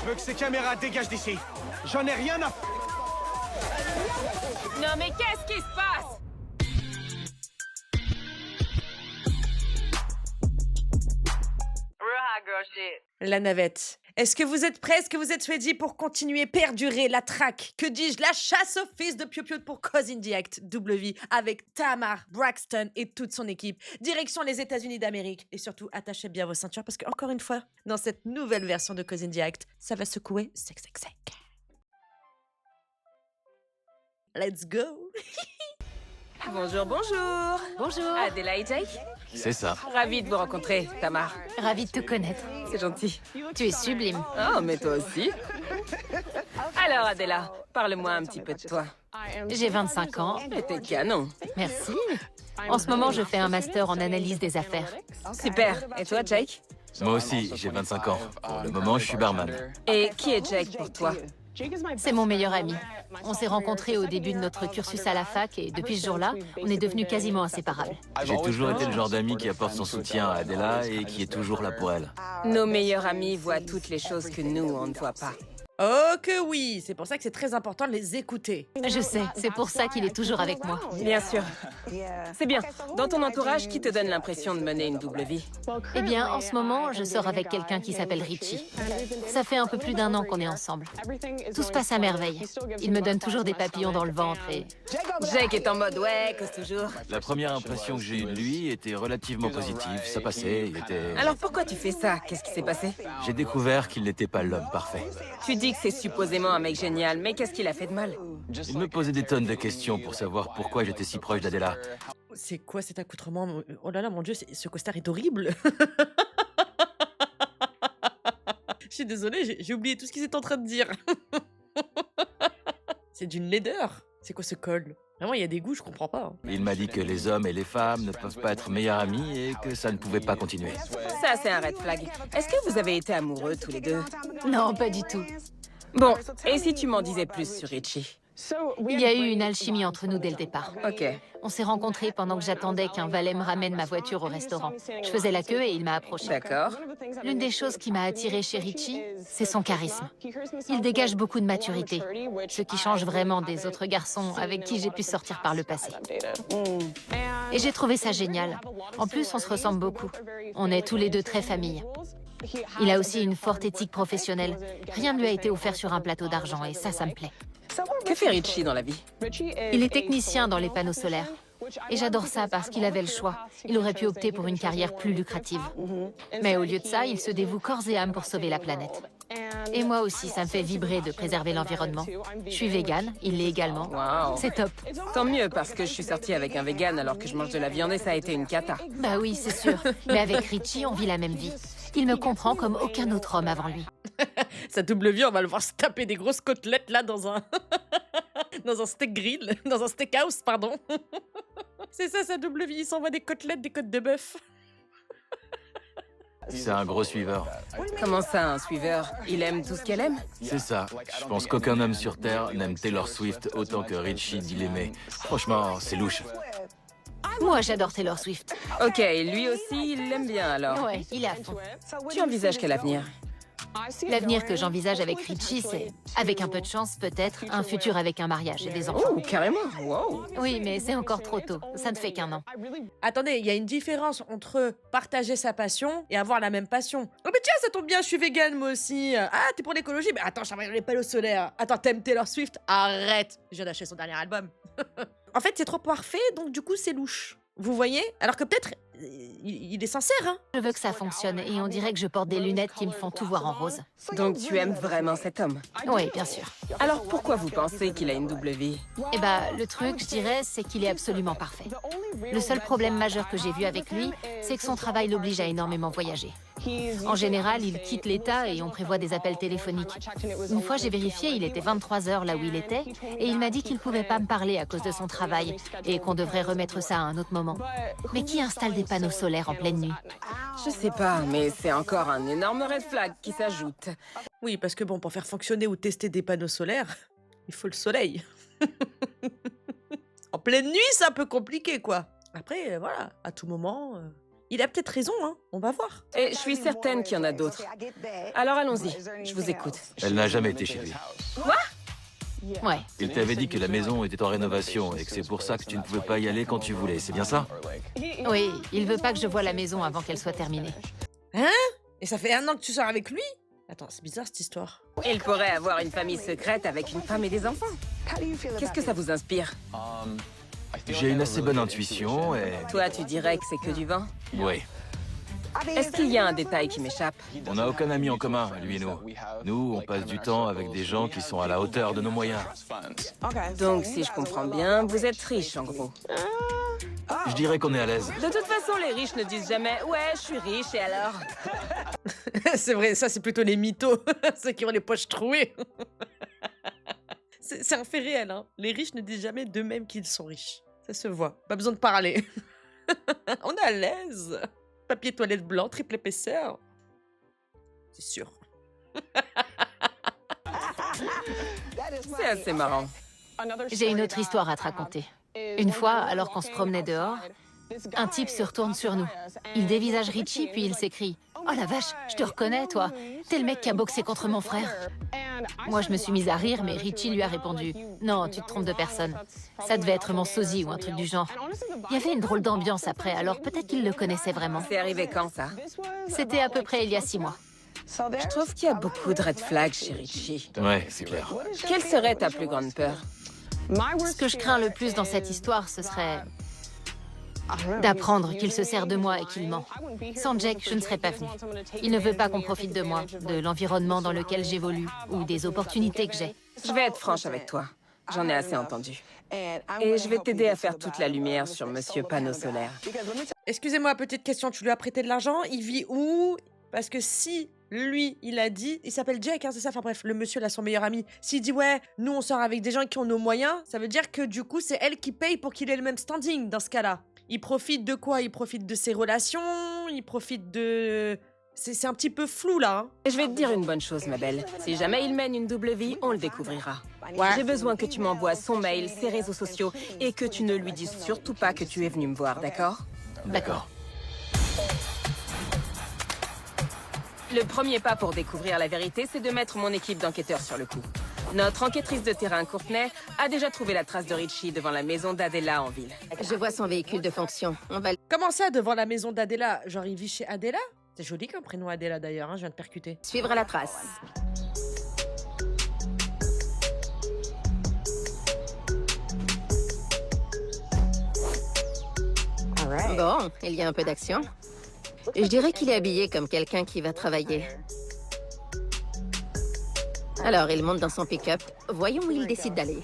Je veux que ces caméras dégagent d'ici. J'en ai rien à... Non mais qu'est-ce qui se passe? La navette. Est-ce que vous êtes prêts? Est-ce que vous êtes ready pour continuer, perdurer la traque? Que dis-je? La chasse aux fils de Piu-Piu pour Cause in the Act W avec Tamar Braxton et toute son équipe. Direction les États-Unis d'Amérique. Et surtout, attachez bien vos ceintures parce que, encore une fois, dans cette nouvelle version de Cause in the Act, ça va secouer sec. Let's go! Bonjour, bonjour. Bonjour. Adela et Jake. C'est ça. Ravi de vous rencontrer, Tamar. Ravie de te connaître. C'est gentil. Tu es sublime. Oh, mais toi aussi. Alors, Adela, parle-moi un petit peu de toi. J'ai 25 ans. Et t'es canon. Merci. En ce moment, je fais un master en analyse des affaires. Super. Et toi, Jake? Moi aussi, j'ai 25 ans. Pour le moment, je suis barman. Et qui est Jake pour toi? C'est mon meilleur ami. On s'est rencontrés au début de notre cursus à la fac et depuis ce jour-là, on est devenus quasiment inséparables. J'ai toujours été le genre d'ami qui apporte son soutien à Adela et qui est toujours là pour elle. Nos meilleurs amis voient toutes les choses que nous, on ne voit pas. Oh que oui! C'est pour ça que c'est très important de les écouter. Je sais, c'est pour ça qu'il est toujours avec moi. Bien sûr. C'est bien. Dans ton entourage, qui te donne l'impression de mener une double vie? Eh bien, en ce moment, je sors avec quelqu'un qui s'appelle Richie. Ça fait un peu plus d'1 an qu'on est ensemble. Tout se passe à merveille. Il me donne toujours des papillons dans le ventre et... Jake est en mode ouais, cause toujours. La première impression que j'ai eue de lui était relativement positive. Ça passait, il était... Alors pourquoi tu fais ça? Qu'est-ce qui s'est passé? J'ai découvert qu'il n'était pas l'homme parfait. Tu dis que c'est supposément un mec génial, mais qu'est-ce qu'il a fait de mal? Il me posait des tonnes de questions pour savoir pourquoi j'étais si proche d'Adela. C'est quoi cet accoutrement? Oh là là, mon Dieu, ce costard est horrible. Je suis désolée, j'ai oublié tout ce qu'ils étaient en train de dire. C'est d'une laideur. C'est quoi ce col? Vraiment, il y a des goûts, je comprends pas. Il m'a dit que les hommes et les femmes ne peuvent pas être meilleurs amis et que ça ne pouvait pas continuer. Ça, c'est un red flag. Est-ce que vous avez été amoureux tous les deux? Non, pas du tout. Bon, et si tu m'en disais plus sur Richie? Il y a eu une alchimie entre nous dès le départ. Ok. On s'est rencontrés pendant que j'attendais qu'un valet me ramène ma voiture au restaurant. Je faisais la queue et il m'a approché. D'accord. L'une des choses qui m'a attirée chez Richie, c'est son charisme. Il dégage beaucoup de maturité, ce qui change vraiment des autres garçons avec qui j'ai pu sortir par le passé. Et j'ai trouvé ça génial. En plus, on se ressemble beaucoup. On est tous les deux très famille. Il a aussi une forte éthique professionnelle. Rien ne lui a été offert sur un plateau d'argent et ça me plaît. Que fait Richie dans la vie? Il est technicien dans les panneaux solaires. Et j'adore ça parce qu'il avait le choix. Il aurait pu opter pour une carrière plus lucrative. Mais au lieu de ça, il se dévoue corps et âme pour sauver la planète. Et moi aussi, ça me fait vibrer de préserver l'environnement. Je suis végane, il l'est également. Waouh. C'est top. Tant mieux, parce que je suis sortie avec un vegan alors que je mange de la viande et ça a été une cata. Bah oui, c'est sûr. Mais avec Richie, on vit la même vie. Il me comprend comme aucun autre homme avant lui. Sa double vie, on va le voir se taper des grosses côtelettes là dans un... dans un steak grill, dans un steakhouse, pardon. C'est ça sa double vie, il s'envoie des côtelettes, des côtes de bœuf. C'est un gros suiveur. Comment ça, un suiveur? Il aime tout ce qu'elle aime? C'est ça. Je pense qu'aucun homme sur Terre n'aime Taylor Swift autant que Richie dit l'aimer. Franchement, c'est louche. Moi, j'adore Taylor Swift. Ok, lui aussi, il l'aime bien alors. Ouais, il est à fond. Tu envisages quel avenir? L'avenir que j'envisage avec Richie, c'est, avec un peu de chance, peut-être, un futur avec un mariage et des enfants. Oh, carrément, wow. Oui, mais c'est encore trop tôt. Ça ne fait qu'1 an. Attendez, il y a une différence entre partager sa passion et avoir la même passion. Oh mais tiens, ça tombe bien, je suis végane moi aussi. Ah, t'es pour l'écologie? Mais attends, je travaille dans les panneaux solaires. Attends, t'aimes Taylor Swift? Arrête! Je viens d'acheter son dernier album. En fait, c'est trop parfait, donc du coup, c'est louche. Vous voyez? Alors que peut-être, il est sincère, hein? Je veux que ça fonctionne et on dirait que je porte des lunettes qui me font tout voir en rose. Donc tu aimes vraiment cet homme? Oui, bien sûr. Alors pourquoi vous pensez qu'il a une double vie? Eh ben, le truc, je dirais, c'est qu'il est absolument parfait. Le seul problème majeur que j'ai vu avec lui, c'est que son travail l'oblige à énormément voyager. En général, il quitte l'État et on prévoit des appels téléphoniques. Une fois, j'ai vérifié, il était 23 heures là où il était et il m'a dit qu'il pouvait pas me parler à cause de son travail et qu'on devrait remettre ça à un autre moment. Mais qui installe des panneaux solaires en pleine nuit? Je sais pas, mais c'est encore un énorme red flag qui s'ajoute. Oui, parce que bon, pour faire fonctionner ou tester des panneaux solaires, il faut le soleil. En pleine nuit, c'est un peu compliqué, quoi. Après, voilà, à tout moment... Il a peut-être raison, hein. On va voir. Et je suis certaine qu'il y en a d'autres. Alors allons-y, je vous écoute. Elle n'a jamais été chez lui. Ouais. Il t'avait dit que la maison était en rénovation et que c'est pour ça que tu ne pouvais pas y aller quand tu voulais, c'est bien ça? Oui, il veut pas que je voie la maison avant qu'elle soit terminée. Hein? Et ça fait 1 an que tu sors avec lui? Attends, c'est bizarre cette histoire. Il pourrait avoir une famille secrète avec une femme et des enfants. Qu'est-ce que ça vous inspire? J'ai une assez bonne intuition et... Toi, tu dirais que c'est que du vent? Oui. Est-ce qu'il y a un détail qui m'échappe? On n'a aucun ami en commun, lui et nous. Nous, on passe du temps avec des gens qui sont à la hauteur de nos moyens. Donc, si je comprends bien, vous êtes riche en gros. Je dirais qu'on est à l'aise. De toute façon, les riches ne disent jamais « Ouais, je suis riche, et alors ?» C'est vrai, ça c'est plutôt les mythos, ceux qui ont les poches trouées. C'est un fait réel, hein. Les riches ne disent jamais d'eux-mêmes qu'ils sont riches. Ça se voit, pas besoin de parler. On est à l'aise. Papier toilette blanc, triple épaisseur. C'est sûr. C'est assez marrant. J'ai une autre histoire à te raconter. Une fois, alors qu'on se promenait dehors, un type se retourne sur nous. Il dévisage Richie, puis il s'écrie « Oh la vache, je te reconnais, toi. T'es le mec qui a boxé contre mon frère. » Moi, je me suis mise à rire, mais Richie lui a répondu « Non, tu te trompes de personne. Ça devait être mon sosie ou un truc du genre. » Il y avait une drôle d'ambiance après, alors peut-être qu'il le connaissait vraiment. C'est arrivé quand, ça? C'était à peu près il y a 6 mois. Je trouve qu'il y a beaucoup de red flags chez Richie. Ouais, c'est clair. Quelle serait ta plus grande peur? Ce que je crains le plus dans cette histoire, ce serait d'apprendre qu'il se sert de moi et qu'il ment. Sans Jack, je ne serais pas venue. Il ne veut pas qu'on profite de moi, de l'environnement dans lequel j'évolue ou des opportunités que j'ai. Je vais être franche avec toi. J'en ai assez entendu. Et je vais t'aider à faire toute la lumière sur Monsieur Panneau Solaire. Excusez-moi, petite question, tu lui as prêté de l'argent? Il vit où? Parce que si lui, il a dit, il s'appelle Jack, hein, c'est ça, enfin bref, le monsieur, là, son meilleur ami. S'il dit, ouais, nous, on sort avec des gens qui ont nos moyens, ça veut dire que du coup, c'est elle qui paye pour qu'il ait le même standing dans ce cas-là. Il profite de quoi? Il profite de ses relations? Il profite de... C'est un petit peu flou, là. Hein. Et je vais te dire une bonne chose, ma belle. Si jamais il mène une double vie, on le découvrira. Ouais. J'ai besoin que tu m'envoies son mail, ses réseaux sociaux, et que tu ne lui dises surtout pas que tu es venu me voir, d'accord? D'accord. Le premier pas pour découvrir la vérité, c'est de mettre mon équipe d'enquêteurs sur le coup. Notre enquêtrice de terrain, Courtney, a déjà trouvé la trace de Richie devant la maison d'Adela en ville. Je vois son véhicule de fonction. On va Comment ça, devant la maison d'Adela? Genre, il vit chez Adela? C'est joli comme prénom Adela, d'ailleurs, hein, je viens de percuter. suivre la trace. Bon, il y a un peu d'action. Je dirais qu'il est habillé comme quelqu'un qui va travailler. Alors, il monte dans son pick-up. Voyons où il décide d'aller.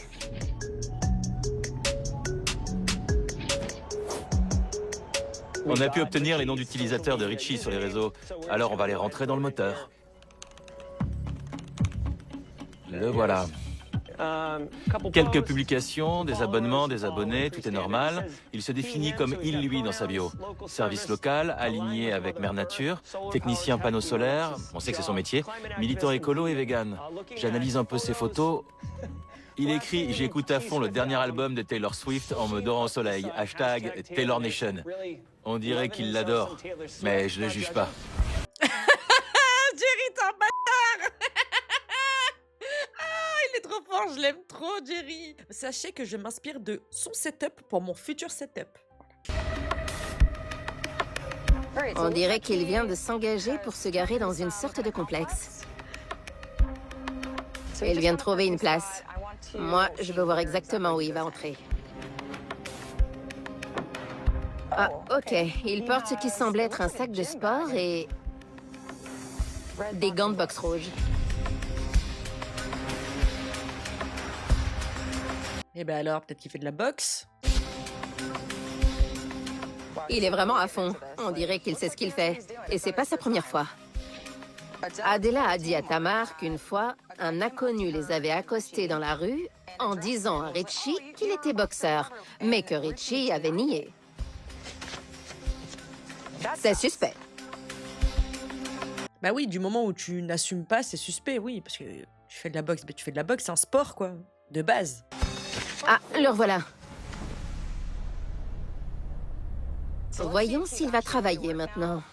On a pu obtenir les noms d'utilisateurs de Richie sur les réseaux, alors on va les rentrer dans le moteur. Le voilà. Quelques publications, des abonnements, des abonnés, tout est normal. Il se définit comme il, lui dans sa bio. Service local, aligné avec Mère Nature, technicien panneau solaire, on sait que c'est son métier, militant écolo et vegan. J'analyse un peu ses photos. Il écrit « J'écoute à fond le dernier album de Taylor Swift en me dorant au soleil. Hashtag Taylor Nation ». On dirait qu'il l'adore, mais je le juge pas. Jerry, t'es un bâtard. Ah, il est trop fort, je l'aime trop, Jerry. Sachez que je m'inspire de son setup pour mon futur setup. On dirait qu'il vient de s'engager pour se garer dans une sorte de complexe. Il vient de trouver une place. Moi, je veux voir exactement où il va entrer. Ah, ok. Il porte ce qui semble être un sac de sport et... des gants de boxe rouges. Eh ben alors, peut-être qu'il fait de la boxe. Il est vraiment à fond. On dirait qu'il sait ce qu'il fait. Et c'est pas sa première fois. Adela a dit à Tamar qu'une fois, un inconnu les avait accostés dans la rue en disant à Richie qu'il était boxeur, mais que Richie avait nié. C'est suspect. Bah oui, du moment où tu n'assumes pas, c'est suspect, oui, parce que tu fais de la boxe, mais tu fais de la boxe, c'est un sport, quoi, de base. Ah, le revoilà. Voyons s'il va travailler maintenant.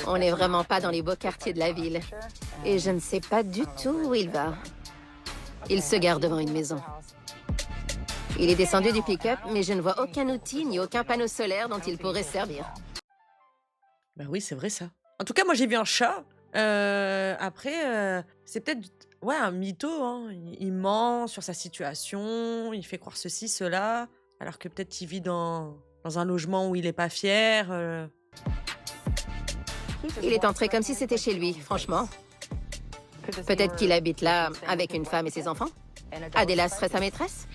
On n'est vraiment pas dans les beaux quartiers de la ville. Et je ne sais pas du tout où il va. Il se gare devant une maison. Il est descendu du pick-up, mais je ne vois aucun outil ni aucun panneau solaire dont il pourrait servir. Bah oui, c'est vrai ça. En tout cas, moi j'ai vu un chat. Après, c'est peut-être ouais, un mytho. Hein. Il ment sur sa situation, il fait croire ceci, cela, alors que peut-être il vit dans un logement où il est pas fier. Il est entré comme si c'était chez lui, franchement. Peut-être qu'il habite là avec une femme et ses enfants. Adela serait sa maîtresse?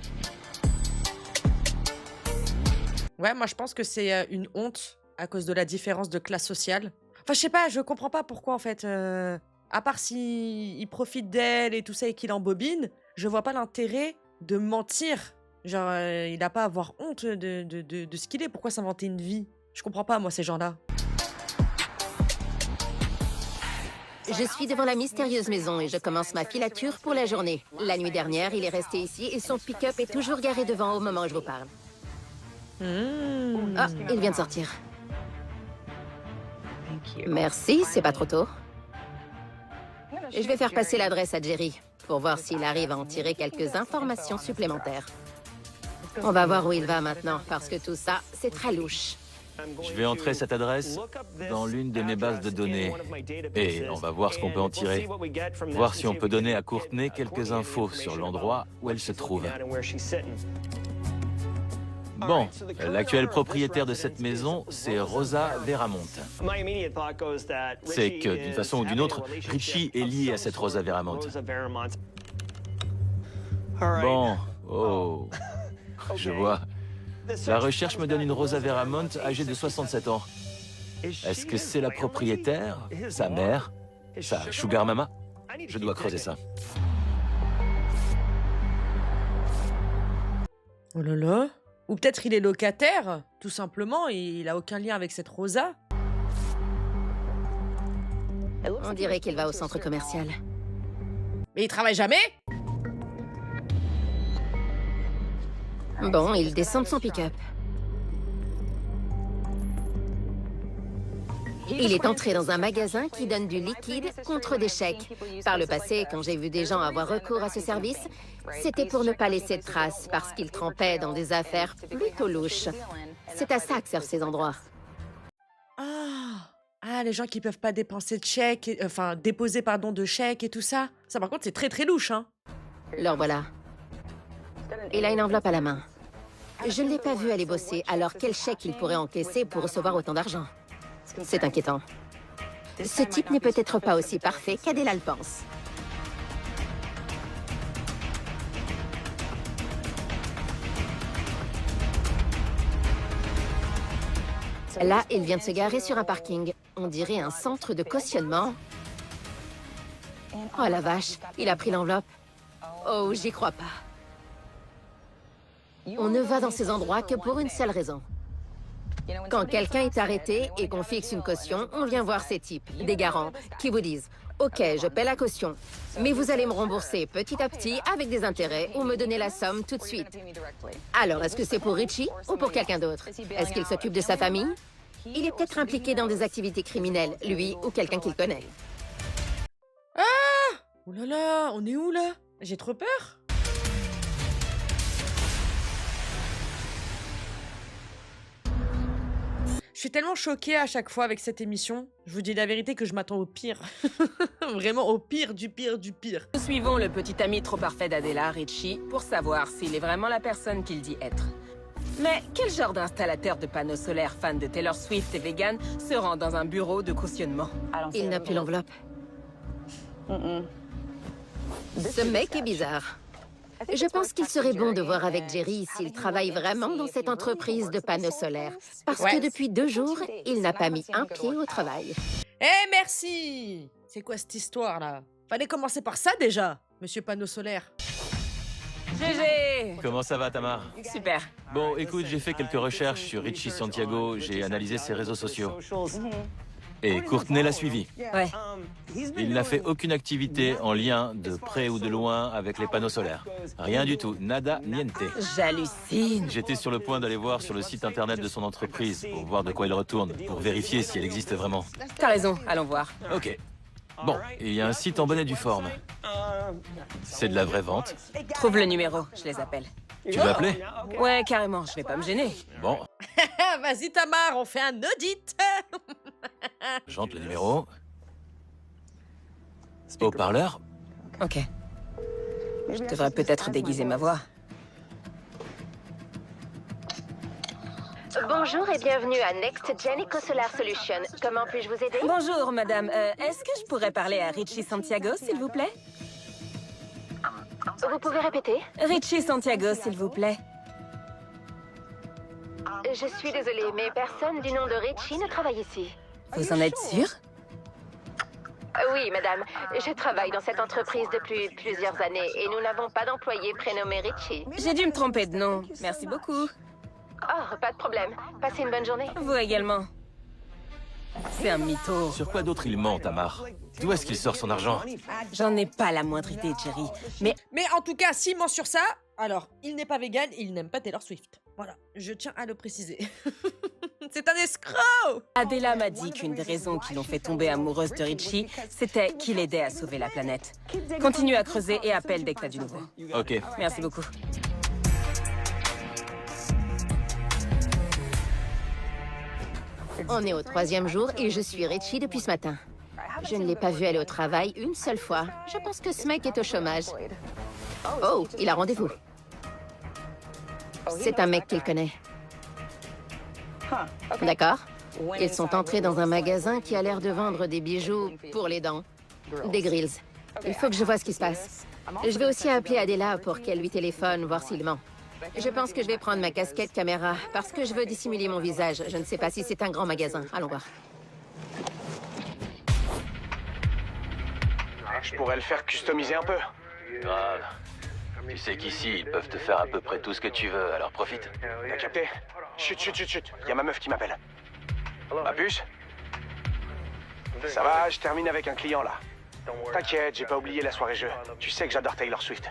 Ouais, moi je pense que c'est une honte à cause de la différence de classe sociale. Enfin, je sais pas, je comprends pas pourquoi en fait. À part s'il profite d'elle et tout ça et qu'il embobine, je vois pas l'intérêt de mentir. Genre, il a pas à avoir honte de ce qu'il est. Pourquoi s'inventer une vie? Je comprends pas, moi, ces gens-là. Je suis devant la mystérieuse maison et je commence ma filature pour la journée. La nuit dernière, il est resté ici et son pick-up est toujours garé devant au moment où je vous parle. Ah, il vient de sortir. Merci, c'est pas trop tôt. Je vais faire passer l'adresse à Jerry pour voir s'il arrive à en tirer quelques informations supplémentaires. On va voir où il va maintenant parce que tout ça, c'est très louche. Je vais entrer cette adresse dans l'une de mes bases de données et on va voir ce qu'on peut en tirer. Voir si on peut donner à Courtney quelques infos sur l'endroit où elle se trouve. Bon, l'actuel propriétaire de cette maison, c'est Rosa Veramont. C'est que, d'une façon ou d'une autre, Richie est lié à cette Rosa Veramont. Bon, oh, je vois. La recherche me donne une Rosa Veramont âgée de 67 ans. Est-ce que c'est la propriétaire, sa mère, sa sugar mama? Je dois creuser ça. Oh là là. Ou peut-être il est locataire, tout simplement, et il a aucun lien avec cette Rosa. On dirait qu'il va au centre commercial. Mais il travaille jamais? Bon, il descend de son pick-up. Il est entré dans un magasin qui donne du liquide contre des chèques. Par le passé, quand j'ai vu des gens avoir recours à ce service, c'était pour ne pas laisser de traces parce qu'ils trempaient dans des affaires plutôt louches. C'est à ça que servent ces endroits. Ah, les gens qui peuvent pas dépenser de chèques, enfin déposer pardon de chèques et tout ça. Ça par contre c'est très très louche, hein. Alors voilà. Il a une enveloppe à la main. Je ne l'ai pas vu aller bosser, alors quel chèque il pourrait encaisser pour recevoir autant d'argent? C'est inquiétant. Ce type n'est peut-être pas aussi parfait qu'Adela le pense. Là, il vient de se garer sur un parking. On dirait un centre de cautionnement. Oh la vache, il a pris l'enveloppe. Oh, j'y crois pas. On ne va dans ces endroits que pour une seule raison. Quand quelqu'un est arrêté et qu'on fixe une caution, on vient voir ces types, des garants, qui vous disent « Ok, je paie la caution, mais vous allez me rembourser petit à petit avec des intérêts ou me donner la somme tout de suite. » Alors, est-ce que c'est pour Richie ou pour quelqu'un d'autre? Est-ce qu'il s'occupe de sa famille? Il est peut-être impliqué dans des activités criminelles, lui ou quelqu'un qu'il connaît. Oh là là, on est où là? J'ai trop peur. Je suis tellement choquée à chaque fois avec cette émission. Je vous dis la vérité que je m'attends au pire. Vraiment au pire du pire du pire. Nous suivons le petit ami trop parfait d'Adela, Richie, pour savoir s'il est vraiment la personne qu'il dit être. Mais quel genre d'installateur de panneaux solaires fan de Taylor Swift et vegan se rend dans un bureau de cautionnement? Il n'a plus l'enveloppe. Ce mec est bizarre. Je pense qu'il serait bon de voir avec Jerry s'il travaille vraiment dans cette entreprise de panneaux solaires. Parce que depuis 2 jours, il n'a pas mis un pied au travail. Eh merci. C'est quoi cette histoire là? Fallait commencer par ça déjà, monsieur panneau solaire. GG! Comment ça va, Tamar? Super. Bon, écoute, j'ai fait quelques recherches sur Richie Santiago, j'ai analysé ses réseaux sociaux. Et Courtney l'a suivi. Ouais. Il n'a fait aucune activité en lien de près ou de loin avec les panneaux solaires. Rien du tout, nada niente. J'hallucine. J'étais sur le point d'aller voir sur le site internet de son entreprise pour voir de quoi il retourne, pour vérifier si elle existe vraiment. T'as raison, allons voir. Ok. Bon, il y a un site en bonne et due forme. C'est de la vraie vente. Trouve le numéro, je les appelle. Tu veux appeler? Ouais, carrément, je vais pas me gêner. Bon, Vas-y Tamar, on fait un audit. j'entre le numéro. Haut-parleur. Ok. Je devrais peut-être déguiser ma voix. Bonjour et bienvenue à Next Gen EcoSolar Solution. Comment puis-je vous aider? Bonjour, madame. Est-ce que je pourrais parler à Richie Santiago, s'il vous plaît? Vous pouvez répéter? Richie Santiago, s'il vous plaît. Je suis désolée, mais personne du nom de Richie ne travaille ici. Vous en êtes sûr? Oui, madame. Je travaille dans cette entreprise depuis plusieurs années et nous n'avons pas d'employé prénommé Richie. J'ai dû me tromper de nom. Merci beaucoup. Oh, pas de problème. Passez une bonne journée. Vous également. C'est un mytho. Sur quoi d'autre il ment, Tamar? D'où est-ce qu'il sort son argent? J'en ai pas la moindre idée, Jerry. Mais Mais en tout cas, s'il ment sur ça, alors il n'est pas vegan et il n'aime pas Taylor Swift. Voilà, je tiens à le préciser. C'est un escroc! Adela m'a dit qu'une des raisons qui l'ont fait tomber amoureuse de Richie, c'était qu'il aidait à sauver la planète. Continue à creuser et appelle dès que t'as du nouveau. Ok. Merci beaucoup. On est au 3e jour et je suis Richie depuis ce matin. Je ne l'ai pas vu aller au travail une seule fois. Je pense que ce mec est au chômage. Oh, il a rendez-vous. C'est un mec qu'il connaît. D'accord. Ils sont entrés dans un magasin qui a l'air de vendre des bijoux pour les dents. Des grills. Il faut que je vois ce qui se passe. Je vais aussi appeler Adela pour qu'elle lui téléphone, voir s'il ment. Je pense que je vais prendre ma casquette caméra parce que je veux dissimuler mon visage. Je ne sais pas si c'est un grand magasin. Allons voir. Je pourrais le faire customiser un peu. Grave. Tu sais qu'ici, ils peuvent te faire à peu près tout ce que tu veux, alors profite. T'as capté? Chut, chut, chut, chut. Y a ma meuf qui m'appelle. Ma puce? Ça va, je termine avec un client là. T'inquiète, j'ai pas oublié la soirée jeu. Tu sais que j'adore Taylor Swift.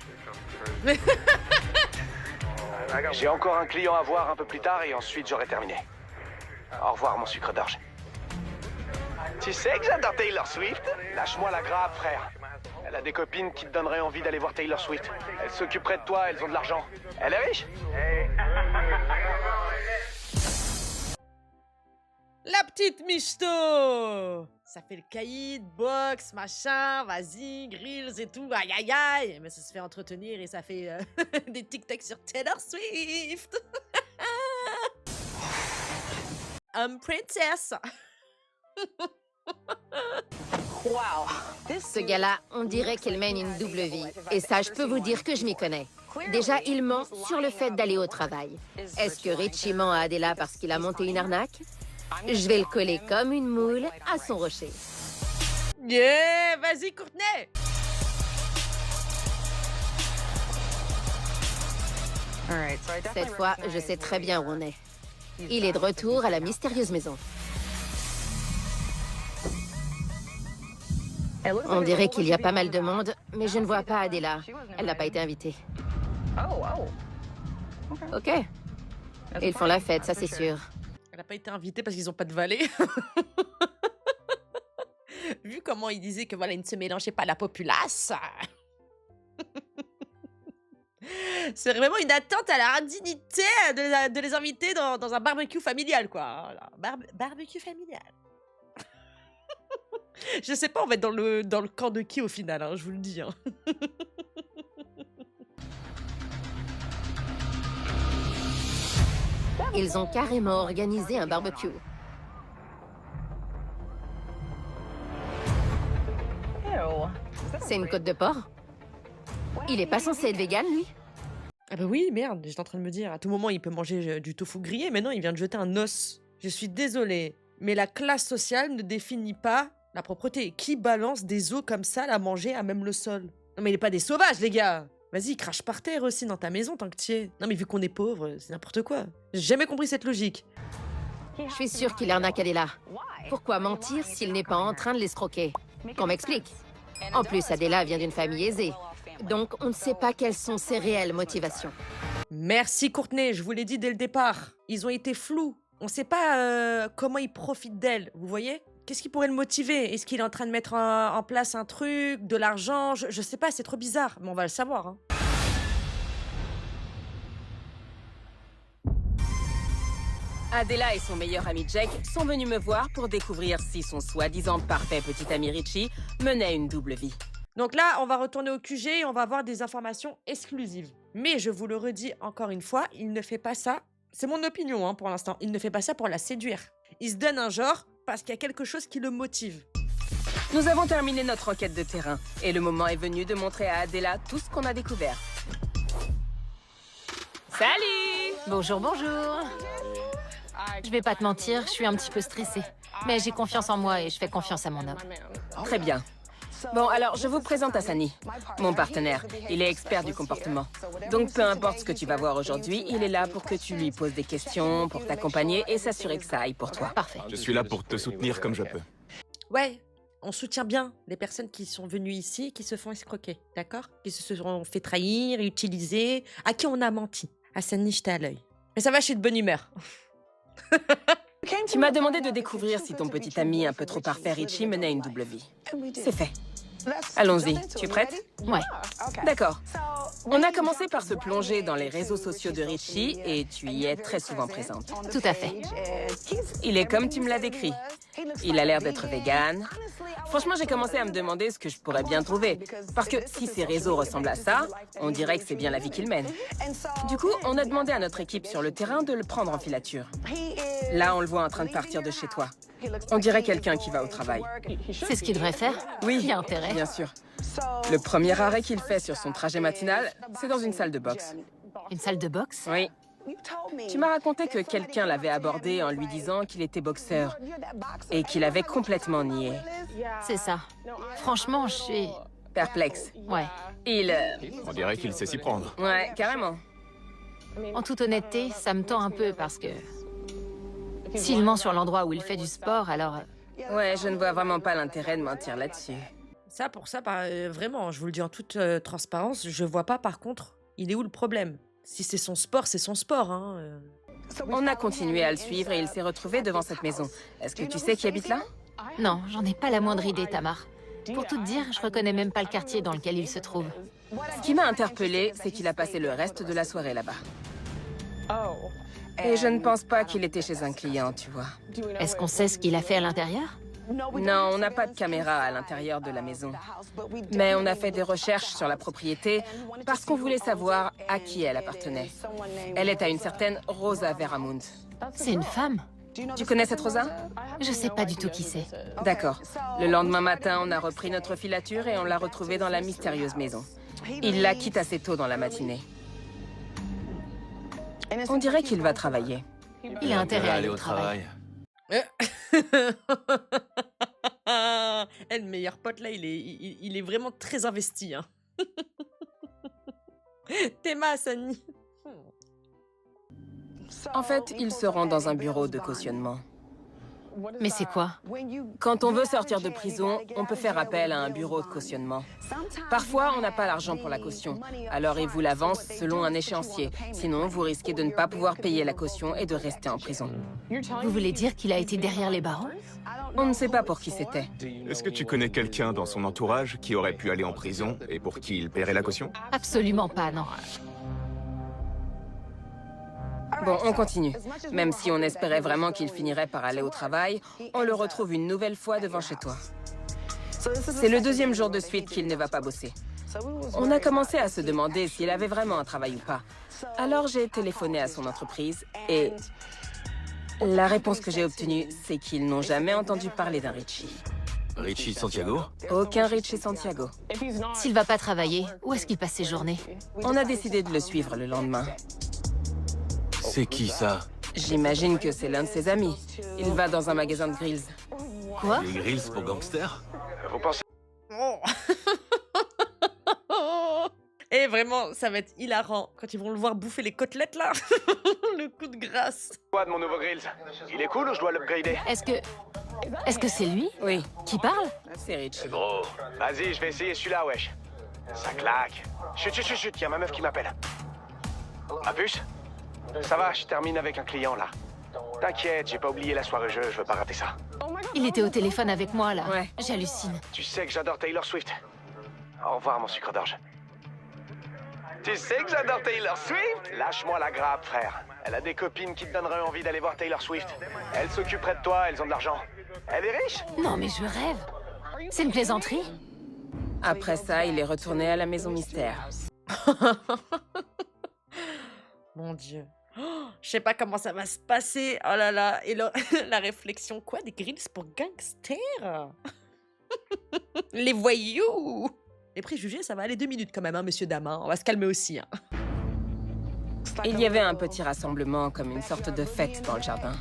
J'ai encore un client à voir un peu plus tard et ensuite j'aurai terminé. Au revoir mon sucre d'orge. Tu sais que j'adore Taylor Swift? Lâche-moi la grappe, frère. Elle a des copines qui te donneraient envie d'aller voir Taylor Swift. Elles s'occuperaient de toi, elles ont de l'argent. Elle est riche? La petite misto! Ça fait le caïd, box, machin, vas-y, grills et tout, aïe aïe aïe! Mais ça se fait entretenir et ça fait des TikToks sur Taylor Swift! Princess! Ce gars-là, on dirait qu'il mène une double vie. Et ça, je peux vous dire que je m'y connais. Déjà, il ment sur le fait d'aller au travail. Est-ce que Richie ment à Adela parce qu'il a monté une arnaque? Je vais le coller comme une moule à son rocher. Yeah! Vas-y, Courtney! Cette fois, je sais très bien où on est. Il est de retour à la mystérieuse maison. On dirait qu'il y a pas mal de monde, mais je ne vois pas Adela. Elle n'a pas été invitée. Ok. Ils font la fête, ça c'est sûr. Elle n'a pas été invitée parce qu'ils n'ont pas de valet. Vu comment il disait que voilà, il ne se mélangeait pas à la populace. C'est vraiment une atteinte à la dignité de les inviter dans un barbecue familial, quoi. Voilà. Barbecue familial. Je sais pas, on va être dans le camp de qui au final, hein, je vous le dis. Hein. Ils ont carrément organisé un barbecue. C'est une côte de porc? Il est pas censé être vegan, lui? Ah bah oui, merde, j'étais en train de me dire. À tout moment, il peut manger du tofu grillé, mais non, il vient de jeter un os. Je suis désolée, mais la classe sociale ne définit pas la propreté. Qui balance des os comme ça à manger à même le sol? Non mais il est pas des sauvages, les gars. Vas-y, crache par terre aussi dans ta maison tant que t'y es. Non mais vu qu'on est pauvre, c'est n'importe quoi. J'ai jamais compris cette logique. Je suis sûre qu'il arnaque Adela. Pourquoi mentir s'il n'est pas en train de l'escroquer? Qu'on m'explique. En plus, Adela vient d'une famille aisée. Donc, on ne sait pas quelles sont ses réelles motivations. Merci Courtney, je vous l'ai dit dès le départ. Ils ont été flous. On ne sait pas comment ils profitent d'elle, vous voyez? Qu'est-ce qui pourrait le motiver? Est-ce qu'il est en train de mettre en place un truc, de l'argent? Je sais pas, c'est trop bizarre, mais on va le savoir. Hein. Adela et son meilleur ami Jake sont venus me voir pour découvrir si son soi-disant parfait petit ami Richie menait une double vie. Donc là, on va retourner au QG et on va avoir des informations exclusives. Mais je vous le redis encore une fois, il ne fait pas ça. C'est mon opinion hein, pour l'instant. Il ne fait pas ça pour la séduire. Il se donne un genre parce qu'il y a quelque chose qui le motive. Nous avons terminé notre enquête de terrain et le moment est venu de montrer à Adela tout ce qu'on a découvert. Salut! Bonjour, bonjour. Je vais pas te mentir, je suis un petit peu stressée. Mais j'ai confiance en moi et je fais confiance à mon homme. Très bien. Bon, alors, je vous présente Hassani, mon partenaire. Il est expert du comportement. Donc, peu importe ce que tu vas voir aujourd'hui, il est là pour que tu lui poses des questions, pour t'accompagner et s'assurer que ça aille pour toi. Parfait. Je suis là pour te soutenir comme je peux. Ouais, on soutient bien les personnes qui sont venues ici et qui se font escroquer, d'accord? Qui se sont fait trahir, utiliser, à qui on a menti. Hassani, j'étais à l'œil. Mais ça va, je suis de bonne humeur. Tu m'as demandé de découvrir si ton petit ami un peu trop parfait Richie menait une double vie. C'est fait. Allons-y, tu es prête? Ouais. D'accord. On a commencé par se plonger dans les réseaux sociaux de Richie et tu y es très souvent présente. Tout à fait. Il est comme tu me l'as décrit. Il a l'air d'être vegan. Franchement, j'ai commencé à me demander ce que je pourrais bien trouver. Parce que si ces réseaux ressemblent à ça, on dirait que c'est bien la vie qu'il mène. Du coup, on a demandé à notre équipe sur le terrain de le prendre en filature. Là, on le voit en train de partir de chez toi. On dirait quelqu'un qui va au travail. C'est ce qu'il devrait faire? Oui, Il y a intérêt. bien sûr. Le premier arrêt qu'il fait sur son trajet matinal, c'est dans une salle de boxe. Une salle de boxe? Oui. Tu m'as raconté que quelqu'un l'avait abordé en lui disant qu'il était boxeur et qu'il avait complètement nié. C'est ça. Franchement, je suis... Perplexe. Ouais. Il... On dirait qu'il sait s'y prendre. Ouais, carrément. En toute honnêteté, ça me tend un peu parce que... S'il ment sur l'endroit où il fait du sport, alors... Ouais, je ne vois vraiment pas l'intérêt de mentir là-dessus. Ça, pour ça, vraiment, je vous le dis en toute transparence, je vois pas par contre, il est où le problème? Si c'est son sport, c'est son sport. Hein. On a continué à le suivre et il s'est retrouvé devant cette maison. Est-ce que tu sais qui habite là? Non, j'en ai pas la moindre idée, Tamar. Pour tout te dire, je reconnais même pas le quartier dans lequel il se trouve. Ce qui m'a interpellée, c'est qu'il a passé le reste de la soirée là-bas. Et je ne pense pas qu'il était chez un client, tu vois. Est-ce qu'on sait ce qu'il a fait à l'intérieur? Non, on n'a pas de caméra à l'intérieur de la maison. Mais on a fait des recherches sur la propriété parce qu'on voulait savoir à qui elle appartenait. Elle est à une certaine Rosa Veramund. C'est une femme? Tu connais cette Rosa? Je sais pas du tout qui c'est. D'accord. Le lendemain matin, on a repris notre filature et on l'a retrouvée dans la mystérieuse maison. Il la quitte assez tôt dans la matinée. On dirait qu'il va travailler. Il a intérêt à aller au travail. Le meilleur pote là, il est vraiment très investi. Hein. Théma, Hassani. En fait, il se rend dans un bureau de cautionnement. Mais c'est quoi? Quand on veut sortir de prison, on peut faire appel à un bureau de cautionnement. Parfois, on n'a pas l'argent pour la caution, alors ils vous l'avancent selon un échéancier. Sinon, vous risquez de ne pas pouvoir payer la caution et de rester en prison. Vous voulez dire qu'il a été derrière les barreaux? On ne sait pas pour qui c'était. Est-ce que tu connais quelqu'un dans son entourage qui aurait pu aller en prison et pour qui il paierait la caution? Absolument pas, non. Bon, on continue. Même si on espérait vraiment qu'il finirait par aller au travail, on le retrouve une nouvelle fois devant chez toi. C'est le deuxième jour de suite qu'il ne va pas bosser. On a commencé à se demander s'il avait vraiment un travail ou pas. Alors j'ai téléphoné à son entreprise et... la réponse que j'ai obtenue, c'est qu'ils n'ont jamais entendu parler d'un Richie. Richie Santiago? Aucun Richie Santiago. S'il va pas travailler, où est-ce qu'il passe ses journées? On a décidé de le suivre le lendemain. C'est qui ça? J'imagine que c'est l'un de ses amis. Il va dans un magasin de grills. Quoi? Les grills pour gangsters? Vous pensez Et vraiment, ça va être hilarant quand ils vont le voir bouffer les côtelettes là. Le coup de grâce. Quoi de mon nouveau Grills? Il est cool ou je dois l'upgrader? Est-ce que c'est lui Oui, qui parle? c'est Richie. Gros. Vas-y, je vais essayer celui-là, wesh. Ça claque. Chut, chut, chut, chut, y'a ma meuf qui m'appelle. Ma puce? Ça va, je termine avec un client, là. T'inquiète, j'ai pas oublié la soirée jeu, je veux pas rater ça. Il était au téléphone avec moi, là. Ouais. J'hallucine. Tu sais que j'adore Taylor Swift. Au revoir, mon sucre d'orge. Tu sais que j'adore Taylor Swift? Lâche-moi la grappe, frère. Elle a des copines qui te donneraient envie d'aller voir Taylor Swift. Elle s'occuperait de toi, elles ont de l'argent. Elle est riche? Non, mais je rêve. C'est une plaisanterie? Après ça, il est retourné à la maison mystère. Mon Dieu. Oh, je sais pas comment ça va se passer. Oh là là. Et la réflexion, quoi? Des grilles pour gangsters? Les voyous. Les préjugés, ça va aller 2 minutes quand même, hein, monsieur dame. Hein. On va se calmer aussi. Hein. Il y avait un petit rassemblement, comme une sorte de fête dans le jardin.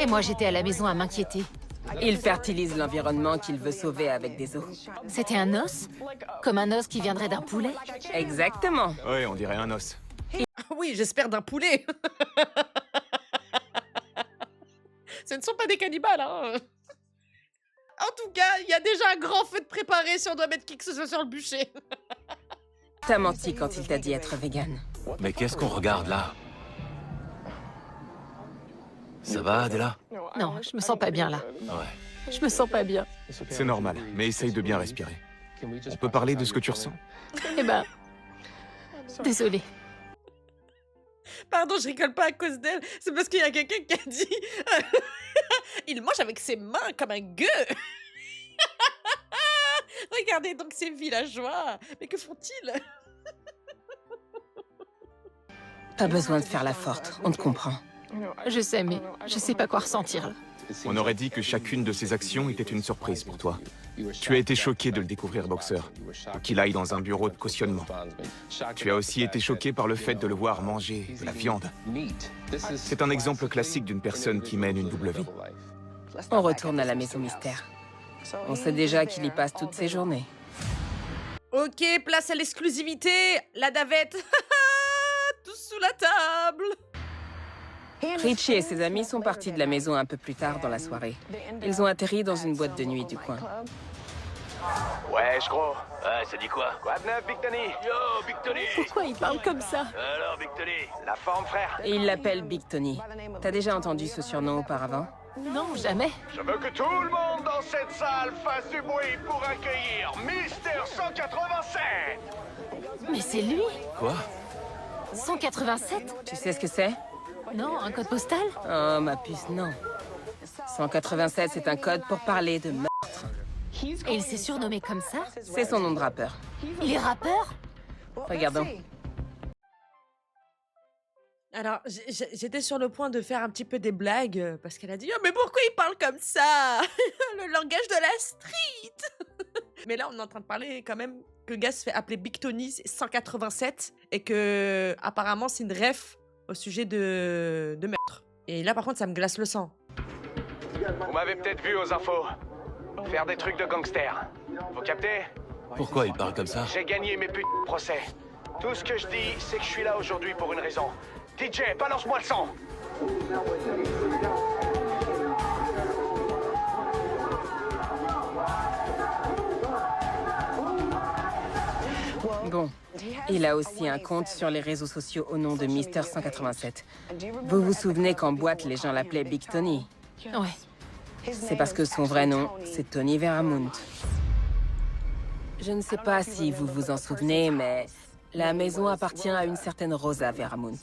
Et moi, j'étais à la maison à m'inquiéter. Il fertilise l'environnement qu'il veut sauver avec des os. C'était un os? Comme un os qui viendrait d'un poulet? Exactement. Ouais, on dirait un os. Oui, j'espère d'un poulet. Ce ne sont pas des cannibales, hein. En tout cas, il y a déjà un grand feu de préparé si on doit mettre qui que ce soit sur le bûcher. T'as menti quand il t'a dit être vegan. Mais qu'est-ce qu'on regarde là? Ça va, Adela? Non, je me sens pas bien, là. Ouais. Je me sens pas bien. C'est normal, mais essaye de bien respirer. On peut parler de ce que tu ressens? Eh ben... Désolée. Pardon, je rigole pas à cause d'elle. C'est parce qu'il y a quelqu'un qui a dit... Il mange avec ses mains comme un gueux. Regardez donc ces villageois. Mais que font-ils? Pas besoin de faire la forte, on te comprend. Je sais, mais je sais pas quoi ressentir, là. On aurait dit que chacune de ces actions était une surprise pour toi. Tu as été choqué de le découvrir boxeur, ou qu'il aille dans un bureau de cautionnement. Tu as aussi été choqué par le fait de le voir manger de la viande. C'est un exemple classique d'une personne qui mène une double vie. On retourne à la maison mystère. On sait déjà qu'il y passe toutes ses journées. Ok, place à l'exclusivité. La davette. Tous sous la table. Richie et ses amis sont partis de la maison un peu plus tard dans la soirée. Ils ont atterri dans une boîte de nuit du coin. Wesh, gros. Ouais, ça dit quoi? Quoi de neuf, Big Tony? Yo, Big Tony! Pourquoi il parle comme ça? Alors, Big Tony? La forme, frère. Et il l'appelle Big Tony. T'as déjà entendu ce surnom auparavant? Non, jamais. Je veux que tout le monde dans cette salle fasse du bruit pour accueillir Mister 187. Mais c'est lui? Quoi? 187? Tu sais ce que c'est? Non, un code postal? Oh, ma puce, non. 187, c'est un code pour parler de meurtre. Et il s'est surnommé comme ça? C'est son nom de rappeur. Il est rappeur? Regardons. Alors, j'étais sur le point de faire un petit peu des blagues parce qu'elle a dit « Oh, mais pourquoi il parle comme ça? Le langage de la street !» Mais là, on est en train de parler quand même que le gars se fait appeler Big Tony, c'est 187, et que apparemment c'est une ref au sujet de meurtre. Et là, par contre, ça me glace le sang. Vous m'avez peut-être vu aux infos. Faire des trucs de gangster. Vous captez? Pourquoi il parle comme ça? J'ai gagné mes putains de procès. Tout ce que je dis, c'est que je suis là aujourd'hui pour une raison. DJ, balance-moi le son! Bon, il a aussi un compte sur les réseaux sociaux au nom de Mister 187. Vous vous souvenez qu'en boîte, les gens l'appelaient Big Tony? Ouais. C'est parce que son vrai nom, c'est Tony Veramount. Je ne sais pas si vous vous en souvenez, mais la maison appartient à une certaine Rosa Veramount.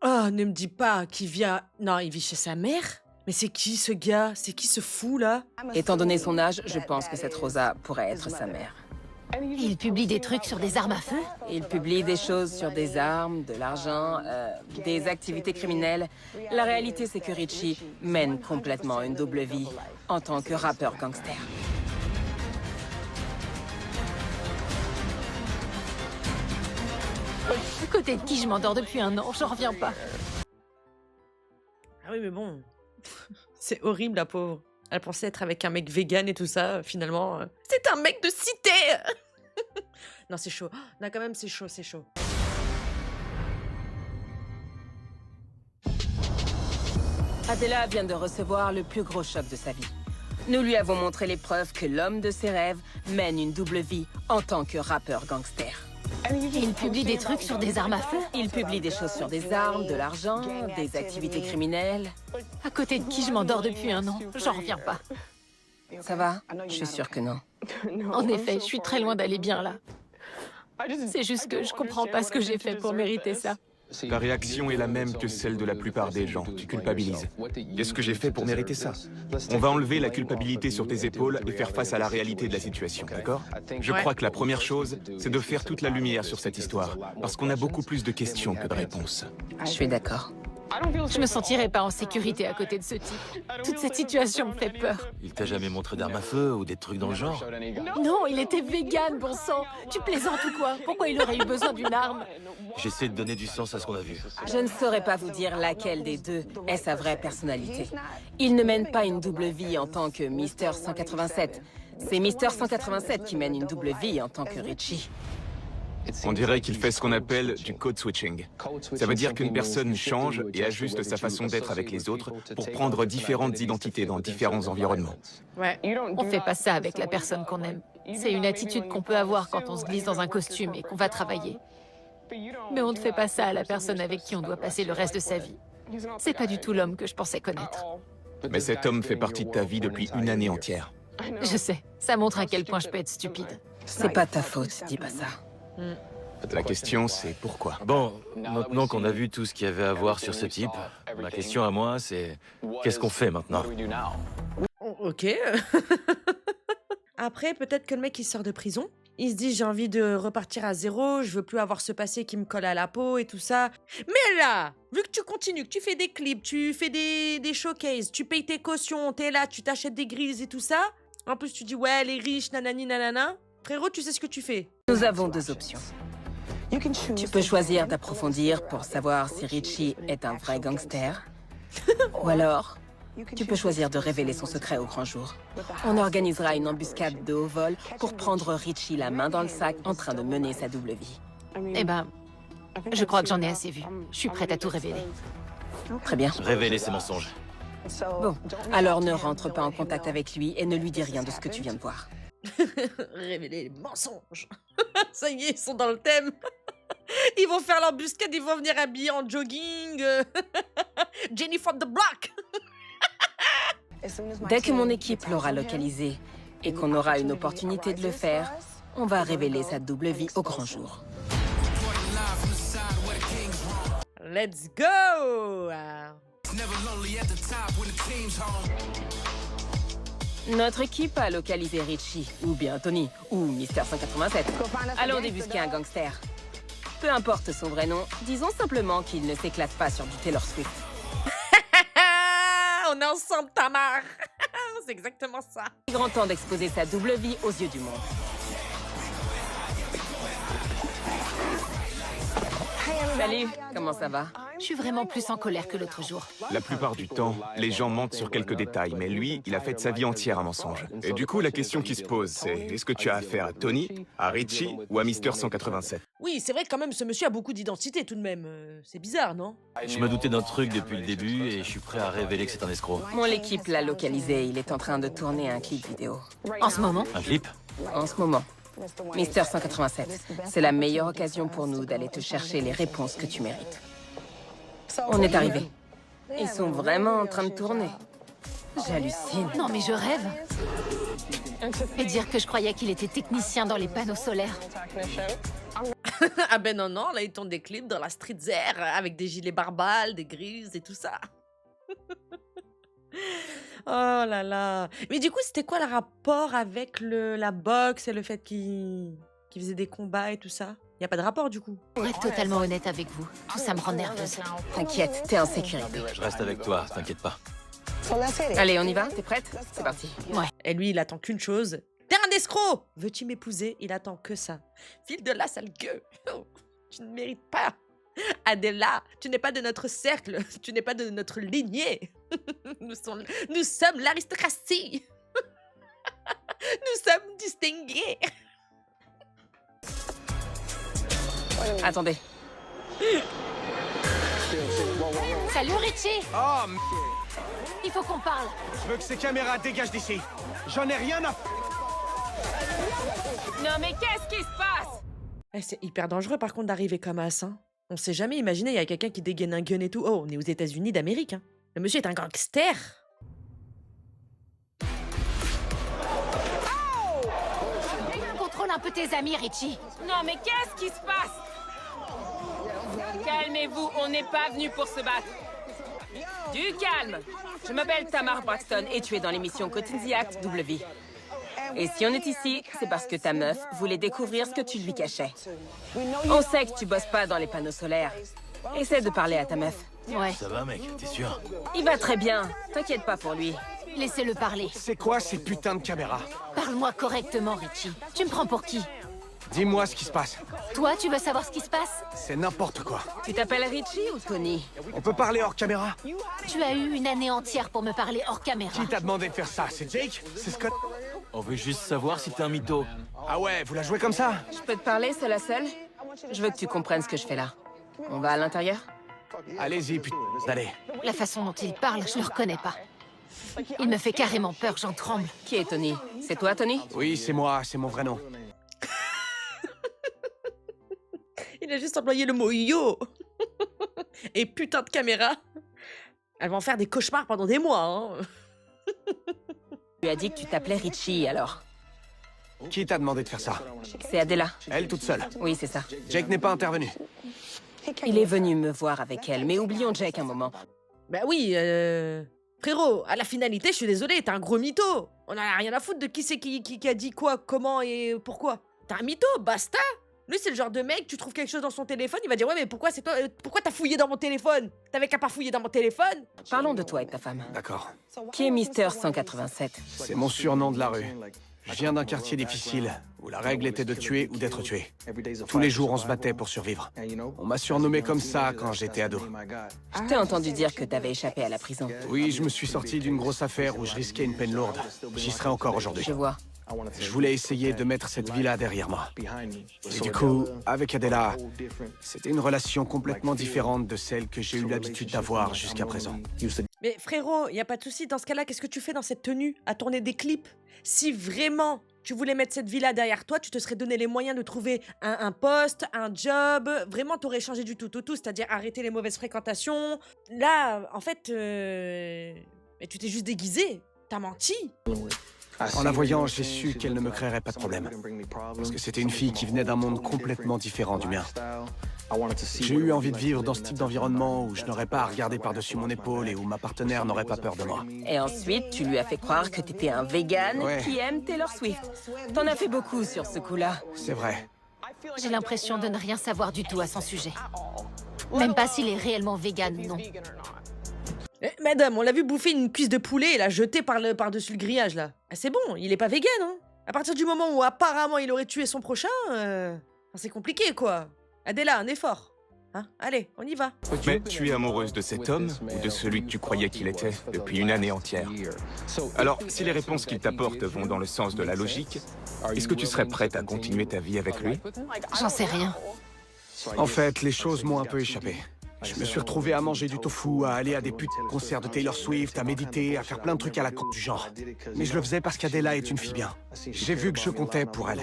Oh, ne me dis pas qu'il vient... Non, il vit chez sa mère? Mais c'est qui ce gars? C'est qui ce fou là? Étant donné son âge, je pense que cette Rosa pourrait être sa mère. Il publie des trucs sur des armes à feu? Il publie des choses sur des armes, de l'argent, des activités criminelles. La réalité, c'est que Richie mène complètement une double vie en tant que rappeur gangster. À côté de qui je m'endors depuis un an, j'en reviens pas. Ah oui, mais bon... C'est horrible, la pauvre. Elle pensait être avec un mec vegan et tout ça, finalement... C'est un mec de cité. Non, c'est chaud. Non, quand même, c'est chaud, c'est chaud. Adela vient de recevoir le plus gros choc de sa vie. Nous lui avons montré les preuves que l'homme de ses rêves mène une double vie en tant que rappeur gangster. Et il publie des trucs sur des armes à feu. Il publie des choses sur des armes, de l'argent, des activités criminelles. À côté de qui je m'endors depuis 1 an. J'en reviens pas. Ça va? Je suis sûre que non. En effet, je suis très loin d'aller bien là. C'est juste que je comprends pas ce que j'ai fait pour mériter ça. Ta réaction est la même que celle de la plupart des gens. Tu culpabilises. Qu'est-ce que j'ai fait pour mériter ça? On va enlever la culpabilité sur tes épaules et faire face à la réalité de la situation, d'accord? Je crois que la première chose, c'est de faire toute la lumière sur cette histoire, parce qu'on a beaucoup plus de questions que de réponses. Je suis d'accord. Je me sentirais pas en sécurité à côté de ce type. Toute cette situation me fait peur. Il t'a jamais montré d'armes à feu ou des trucs dans le genre? Non, il était vegan, bon sang. Tu plaisantes ou quoi? Pourquoi il aurait eu besoin d'une arme? J'essaie de donner du sens à ce qu'on a vu. Je ne saurais pas vous dire laquelle des deux est sa vraie personnalité. Il ne mène pas une double vie en tant que Mister 187. C'est Mister 187 qui mène une double vie en tant que Richie. On dirait qu'il fait ce qu'on appelle du code switching. Ça veut dire qu'une personne change et ajuste sa façon d'être avec les autres pour prendre différentes identités dans différents environnements. Ouais. On fait pas ça avec la personne qu'on aime. C'est une attitude qu'on peut avoir quand on se glisse dans un costume et qu'on va travailler. Mais on ne fait pas ça à la personne avec qui on doit passer le reste de sa vie. C'est pas du tout l'homme que je pensais connaître. Mais cet homme fait partie de ta vie depuis 1 année entière. Je sais, ça montre à quel point je peux être stupide. C'est pas ta faute, dis pas ça. La question, c'est pourquoi? Bon, maintenant qu'on a vu tout ce qu'il y avait à voir sur ce type, ma question à moi, c'est qu'est-ce qu'on fait maintenant? Ok. Après, peut-être que le mec, il sort de prison. Il se dit, j'ai envie de repartir à zéro, je veux plus avoir ce passé qui me colle à la peau et tout ça. Mais là, vu que tu continues, que tu fais des clips, tu fais des showcases, tu payes tes cautions, t'es là, tu t'achètes des grilles et tout ça. En plus, tu dis, ouais, les riches, nanani, nanana. Frérot, tu sais ce que tu fais. Nous avons 2 options. Tu peux choisir d'approfondir pour savoir si Richie est un vrai gangster. Ou alors, tu peux choisir de révéler son secret au grand jour. On organisera une embuscade de haut vol pour prendre Richie la main dans le sac en train de mener sa double vie. Eh ben, je crois que j'en ai assez vu. Je suis prête à tout révéler. Très bien. Révéler ses mensonges. Bon, alors ne rentre pas en contact avec lui et ne lui dis rien de ce que tu viens de voir. Révéler les mensonges. Ça y est, ils sont dans le thème. Ils vont faire l'embuscade, ils vont venir habillés en jogging. Jenny from the block. Dès que mon équipe l'aura localisé et qu'on aura une opportunité de le faire, on va révéler sa double vie au grand jour. Let's go. Notre équipe a localisé Richie, ou bien Tony, ou Mister 187. Allons débusquer un gangster. Peu importe son vrai nom, disons simplement qu'il ne s'éclate pas sur du Taylor Swift. On est ensemble, Tamar. C'est exactement ça. Grand temps d'exposer sa double vie aux yeux du monde. Salut, comment ça va? Je suis vraiment plus en colère que l'autre jour. La plupart du temps, les gens mentent sur quelques détails, mais lui, il a fait de sa vie entière un mensonge. Et du coup, la question qui se pose, c'est est-ce que tu as affaire à Tony, à Richie ou à Mister 187? Oui, c'est vrai que quand même, ce monsieur a beaucoup d'identité tout de même. C'est bizarre, non? Je me doutais d'un truc depuis le début et je suis prêt à révéler que c'est un escroc. Mon équipe l'a localisé, il est en train de tourner un clip vidéo. En ce moment, Un clip? En ce moment. Mister 187, c'est la meilleure occasion pour nous d'aller te chercher les réponses que tu mérites. On est arrivé. Ils sont vraiment en train de tourner. J'hallucine. non mais je rêve. Et dire que je croyais qu'il était technicien dans les panneaux solaires. Ah ben non, non, là ils tournent des clips dans la street air avec des gilets barbales, des grises et tout ça. Oh là là. Mais du coup, c'était quoi le rapport avec la boxe et le fait qu'il faisait des combats et tout ça? Y a pas de rapport du coup? Pour être totalement honnête avec vous, tout ça me rend nerveuse. T'inquiète, t'es en sécurité. Je reste avec toi, t'inquiète pas. Allez, on y va? T'es prête? C'est parti. Ouais. Et lui, il attend qu'une chose. T'es un escroc! Veux-tu m'épouser? Il attend que ça. File de là, sale gueule. Tu ne mérites pas. Adela, tu n'es pas de notre cercle. Tu n'es pas de notre lignée. Nous sommes l'aristocratie. Nous sommes distingués. Attendez. Salut Richie! Il faut qu'on parle. Je veux que ces caméras dégagent d'ici. J'en ai rien à... Non mais qu'est-ce qui se passe? Eh, c'est hyper dangereux par contre d'arriver comme ça. Hein. On s'est jamais imaginé, il y a quelqu'un qui dégaine un gun et tout. Oh, on est aux États-Unis d'Amérique. Hein. Le monsieur est un gangster. Contrôle un peu tes amis, Richie. Non mais qu'est-ce qui se passe? Calmez-vous, on n'est pas venu pour se battre. Du calme. Je m'appelle Tamar Braxton et tu es dans l'émission Cotton the Act W. Et si on est ici, c'est parce que ta meuf voulait découvrir ce que tu lui cachais. On sait que tu bosses pas dans les panneaux solaires. Essaie de parler à ta meuf. Ouais, Ça va, mec, t'es sûr? Il va très bien, t'inquiète pas pour lui. laissez-le parler. C'est quoi ces putains de caméras? Parle-moi correctement, Richie. Tu me prends pour qui? Dis-moi ce qui se passe. Toi, tu veux savoir ce qui se passe? C'est n'importe quoi. Tu t'appelles Richie ou Tony? On peut parler hors caméra? Tu as eu une année entière pour me parler hors caméra. Qui t'a demandé de faire ça? C'est Jake? C'est Scott? On veut juste savoir si t'es un mytho. Ah ouais, vous la jouez comme ça? Je peux te parler seul à seul? Je veux que tu comprennes ce que je fais là. On va à l'intérieur? Allez-y, putain, allez. La façon dont il parle, je le reconnais pas. Il me fait carrément peur, j'en tremble. Qui est Tony? C'est toi, Tony? Oui, c'est moi, c'est mon vrai nom. Il a juste employé le mot yo. Et putain de caméra. Elles vont en faire des cauchemars pendant des mois. Hein. Tu as dit que tu t'appelais Richie, alors. Qui t'a demandé de faire ça? C'est Adela. Elle toute seule. Oui, c'est ça. Jake n'est pas intervenu. Il est venu me voir avec elle, mais oublions Jake un moment. Bah oui, frérot, à la finalité, je suis désolé, t'es un gros mytho. On en a rien à foutre de qui c'est qui a dit quoi, comment et pourquoi. T'es un mytho, basta. Lui, c'est le genre de mec, tu trouves quelque chose dans son téléphone, il va dire ouais, mais pourquoi c'est toi, pourquoi t'as fouillé dans mon téléphone? T'avais qu'à pas fouiller dans mon téléphone. Parlons de toi et de ta femme. D'accord. Qui est Mister 187? C'est mon surnom de la rue. Je viens d'un quartier difficile, où la règle était de tuer ou d'être tué. Tous les jours, on se battait pour survivre. On m'a surnommé comme ça quand j'étais ado. Je t'ai entendu dire que t'avais échappé à la prison. Oui, je me suis sorti d'une grosse affaire où je risquais une peine lourde. J'y serai encore aujourd'hui. Je vois. Je voulais essayer de mettre cette villa derrière moi. Et du coup, avec Adela, c'était une relation complètement différente de celle que j'ai eu l'habitude d'avoir jusqu'à présent. Mais frérot, y a pas de souci. Dans ce cas-là, qu'est-ce que tu fais dans cette tenue? À tourner des clips? Si vraiment tu voulais mettre cette villa derrière toi, tu te serais donné les moyens de trouver un poste, un job. Vraiment, t'aurais changé du tout au tout, c'est-à-dire arrêter les mauvaises fréquentations. Là, en fait, mais tu t'es juste déguisé. T'as menti. En la voyant, j'ai su qu'elle ne me créerait pas de problème. Parce que c'était une fille qui venait d'un monde complètement différent du mien. J'ai eu envie de vivre dans ce type d'environnement où je n'aurais pas à regarder par-dessus mon épaule et où ma partenaire n'aurait pas peur de moi. Et ensuite, tu lui as fait croire que t'étais un vegan Ouais. qui aime Taylor Swift. T'en as fait beaucoup sur ce coup-là. C'est vrai. J'ai l'impression de ne rien savoir du tout à son sujet. Même pas s'il est réellement vegan ou non. Eh, madame, on l'a vu bouffer une cuisse de poulet et la jeter par-dessus le grillage, là. Ah, c'est bon, il est pas vegan, hein. À partir du moment où apparemment il aurait tué son prochain, c'est compliqué, quoi. Adela, un effort. Hein, allez, on y va. Mais tu es amoureuse de cet homme ou de celui que tu croyais qu'il était depuis une année entière? Alors, si les réponses qu'il t'apporte vont dans le sens de la logique, est-ce que tu serais prête à continuer ta vie avec lui? J'en sais rien. En fait, les choses m'ont un peu échappé. Je me suis retrouvé à manger du tofu, à aller à des putains de concerts de Taylor Swift, à méditer, à faire plein de trucs à la con du genre. Mais je le faisais parce qu'Adela est une fille bien. J'ai vu que je comptais pour elle.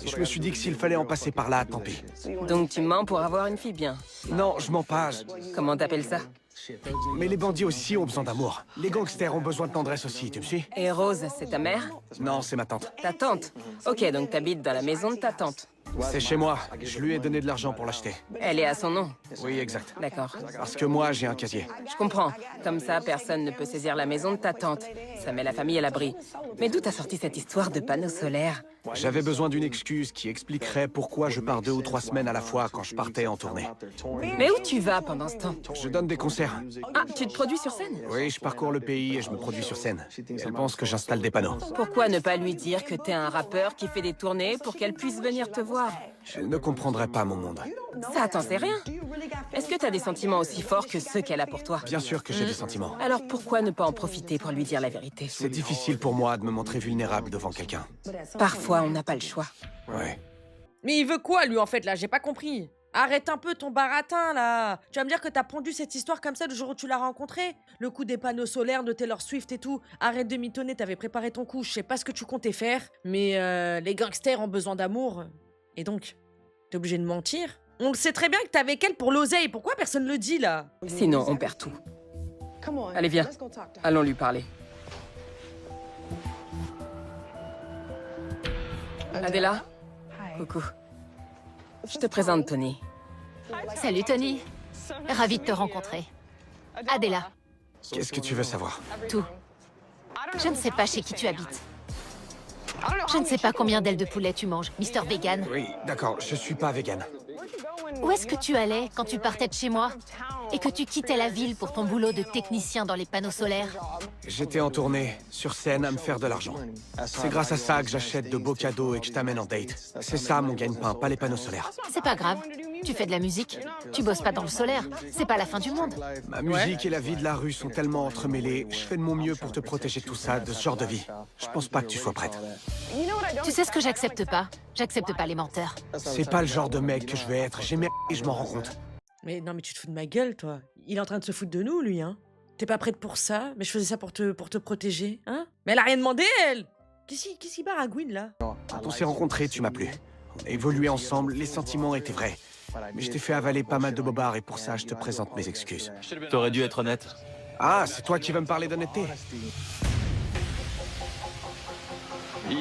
Et je me suis dit que s'il fallait en passer par là, tant pis. Donc tu mens pour avoir une fille bien. Non, je mens pas. Comment t'appelles ça? Mais les bandits aussi ont besoin d'amour. Les gangsters ont besoin de tendresse aussi, tu me suis? Et Rose, c'est ta mère? Non, c'est ma tante. Ta tante? Ok, donc t'habites dans la maison de ta tante. C'est chez moi. Je lui ai donné de l'argent pour l'acheter. Elle est à son nom. Oui, exact. D'accord. Parce que moi, j'ai un casier. Je comprends. Comme ça, personne ne peut saisir la maison de ta tante. Ça met la famille à l'abri. Mais d'où t'as sorti cette histoire de panneaux solaires? J'avais besoin d'une excuse qui expliquerait pourquoi je pars 2 ou 3 semaines à la fois quand je partais en tournée. Mais où tu vas pendant ce temps? Je donne des concerts. Ah, tu te produis sur scène? Oui, je parcours le pays et je me produis sur scène. Elle pense que j'installe des panneaux. Pourquoi ne pas lui dire que t'es un rappeur qui fait des tournées pour qu'elle puisse venir te voir? Elle ne comprendrait pas mon monde. Ça, t'en sais rien. Est-ce que t'as des sentiments aussi forts que ceux qu'elle a pour toi? Bien sûr que j'ai des sentiments. Alors pourquoi ne pas en profiter pour lui dire la vérité? C'est difficile pour moi de me montrer vulnérable devant quelqu'un. Parfois, on n'a pas le choix. Ouais. Mais il veut quoi, lui, en fait, là? J'ai pas compris. Arrête un peu ton baratin, là. Tu vas me dire que t'as pondu cette histoire comme ça le jour où tu l'as rencontré? Le coup des panneaux solaires de Taylor Swift et tout. Arrête de mitonner, t'avais préparé ton coup. Je sais pas ce que tu comptais faire, mais les gangsters ont besoin d'amour. Et donc, t'es obligé de mentir? On le sait très bien que t'es avec elle pour l'oseille. Pourquoi personne le dit, là? Sinon, on perd tout. Allez, viens. Allons lui parler. Adela? Coucou. Je te présente Tony. Salut Tony. Ravi de te rencontrer. Adela, Qu'est-ce que tu veux savoir? tout. Je ne sais pas chez qui tu habites. Je ne sais pas combien d'ailes de poulet tu manges, Mister Vegan. Oui, d'accord, je suis pas vegan. Où est-ce que tu allais quand tu partais de chez moi et que tu quittais la ville pour ton boulot de technicien dans les panneaux solaires? J'étais en tournée, sur scène, à me faire de l'argent. C'est grâce à ça que j'achète de beaux cadeaux et que je t'amène en date. C'est ça mon gagne-pain, pas les panneaux solaires. C'est pas grave. Tu fais de la musique. Tu bosses pas dans le solaire. C'est pas la fin du monde. Ma musique et la vie de la rue sont tellement entremêlées, je fais de mon mieux pour te protéger de tout ça, de ce genre de vie. Je pense pas que tu sois prête. Tu sais ce que j'accepte pas? J'accepte pas les menteurs. C'est pas le genre de mec que je veux être, j'ai merdé et je m'en rends compte. Mais non, mais tu te fous de ma gueule, toi. Il est en train de se foutre de nous, lui, hein. T'es pas prête pour ça, mais je faisais ça pour te protéger, hein. Mais elle a rien demandé, elle. Qu'est-ce qui baragouine, là? Quand on s'est rencontrés, tu m'as plu. On a évolué ensemble, les sentiments étaient vrais. Mais je t'ai fait avaler pas mal de bobards et pour ça, je te présente mes excuses. T'aurais dû être honnête. Ah, c'est toi qui veux me parler d'honnêteté?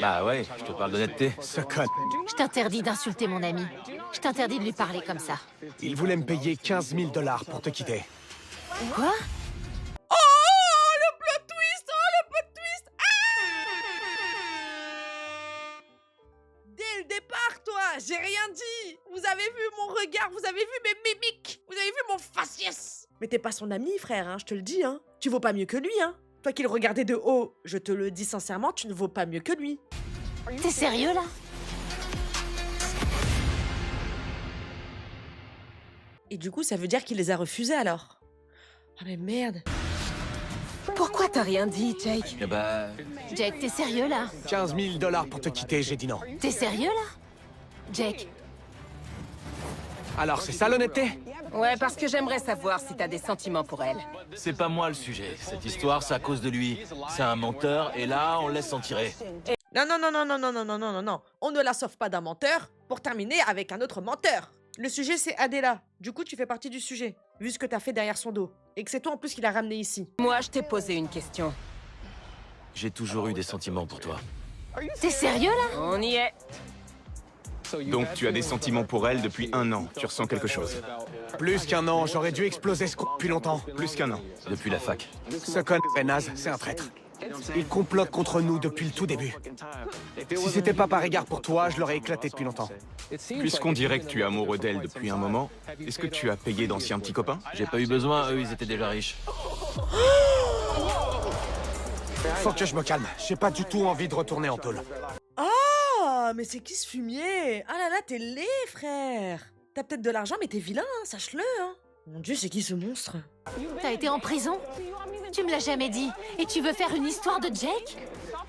Bah ouais, je te parle d'honnêteté. Ce con. Je t'interdis d'insulter mon ami. Je t'interdis de lui parler comme ça. Il voulait me payer 15 000 $ pour te quitter. Quoi? Oh, le plot twist! Oh, le plot twist! Dès le départ, toi, j'ai rien dit. Vous avez vu mon regard, vous avez vu mes mimiques, vous avez vu mon faciès. Mais t'es pas son ami, frère, hein, je te le dis, hein. Tu vaux pas mieux que lui, hein. Toi qui le regardais de haut, je te le dis sincèrement, tu ne vaux pas mieux que lui. T'es sérieux là? Et du coup, ça veut dire qu'il les a refusés alors? Ah mais merde. Pourquoi t'as rien dit, Jake? Eh bah... Jake, t'es sérieux là? 15 000 $ pour te quitter, j'ai dit non. T'es sérieux là? Jake, Alors, c'est ça l'honnêteté? Ouais, parce que j'aimerais savoir si t'as des sentiments pour elle. C'est pas moi le sujet. Cette histoire, c'est à cause de lui. C'est un menteur, et là, on laisse s'en tirer. Non, non, non, non, non, non, non, non, non, non, non. On ne la sauve pas d'un menteur pour terminer avec un autre menteur. Le sujet, c'est Adela. Du coup, tu fais partie du sujet, vu ce que t'as fait derrière son dos. Et que c'est toi en plus qui l'a ramené ici. Moi, je t'ai posé une question. J'ai toujours eu des sentiments pour toi. t'es sérieux là? On y est. Donc tu as des sentiments pour elle depuis 1 an. Tu ressens quelque chose? Plus qu'un an, j'aurais dû exploser ce con depuis longtemps. Plus qu'un an. Depuis la fac. Ce con est naze, c'est un traître. Il complote contre nous depuis le tout début. Si c'était pas par égard pour toi, je l'aurais éclaté depuis longtemps. Puisqu'on dirait que tu es amoureux d'elle depuis un moment, est-ce que tu as payé d'anciens petits copains? J'ai pas eu besoin, eux, ils étaient déjà riches. Faut que je me calme, j'ai pas du tout envie de retourner en tôle. Oh, mais c'est qui ce fumier? Ah là là, t'es laid, frère. T'as peut-être de l'argent, mais t'es vilain, hein, sache-le, hein. Mon Dieu, c'est qui ce monstre? T'as été en prison? Tu me l'as jamais dit. Et tu veux faire une histoire de Jake?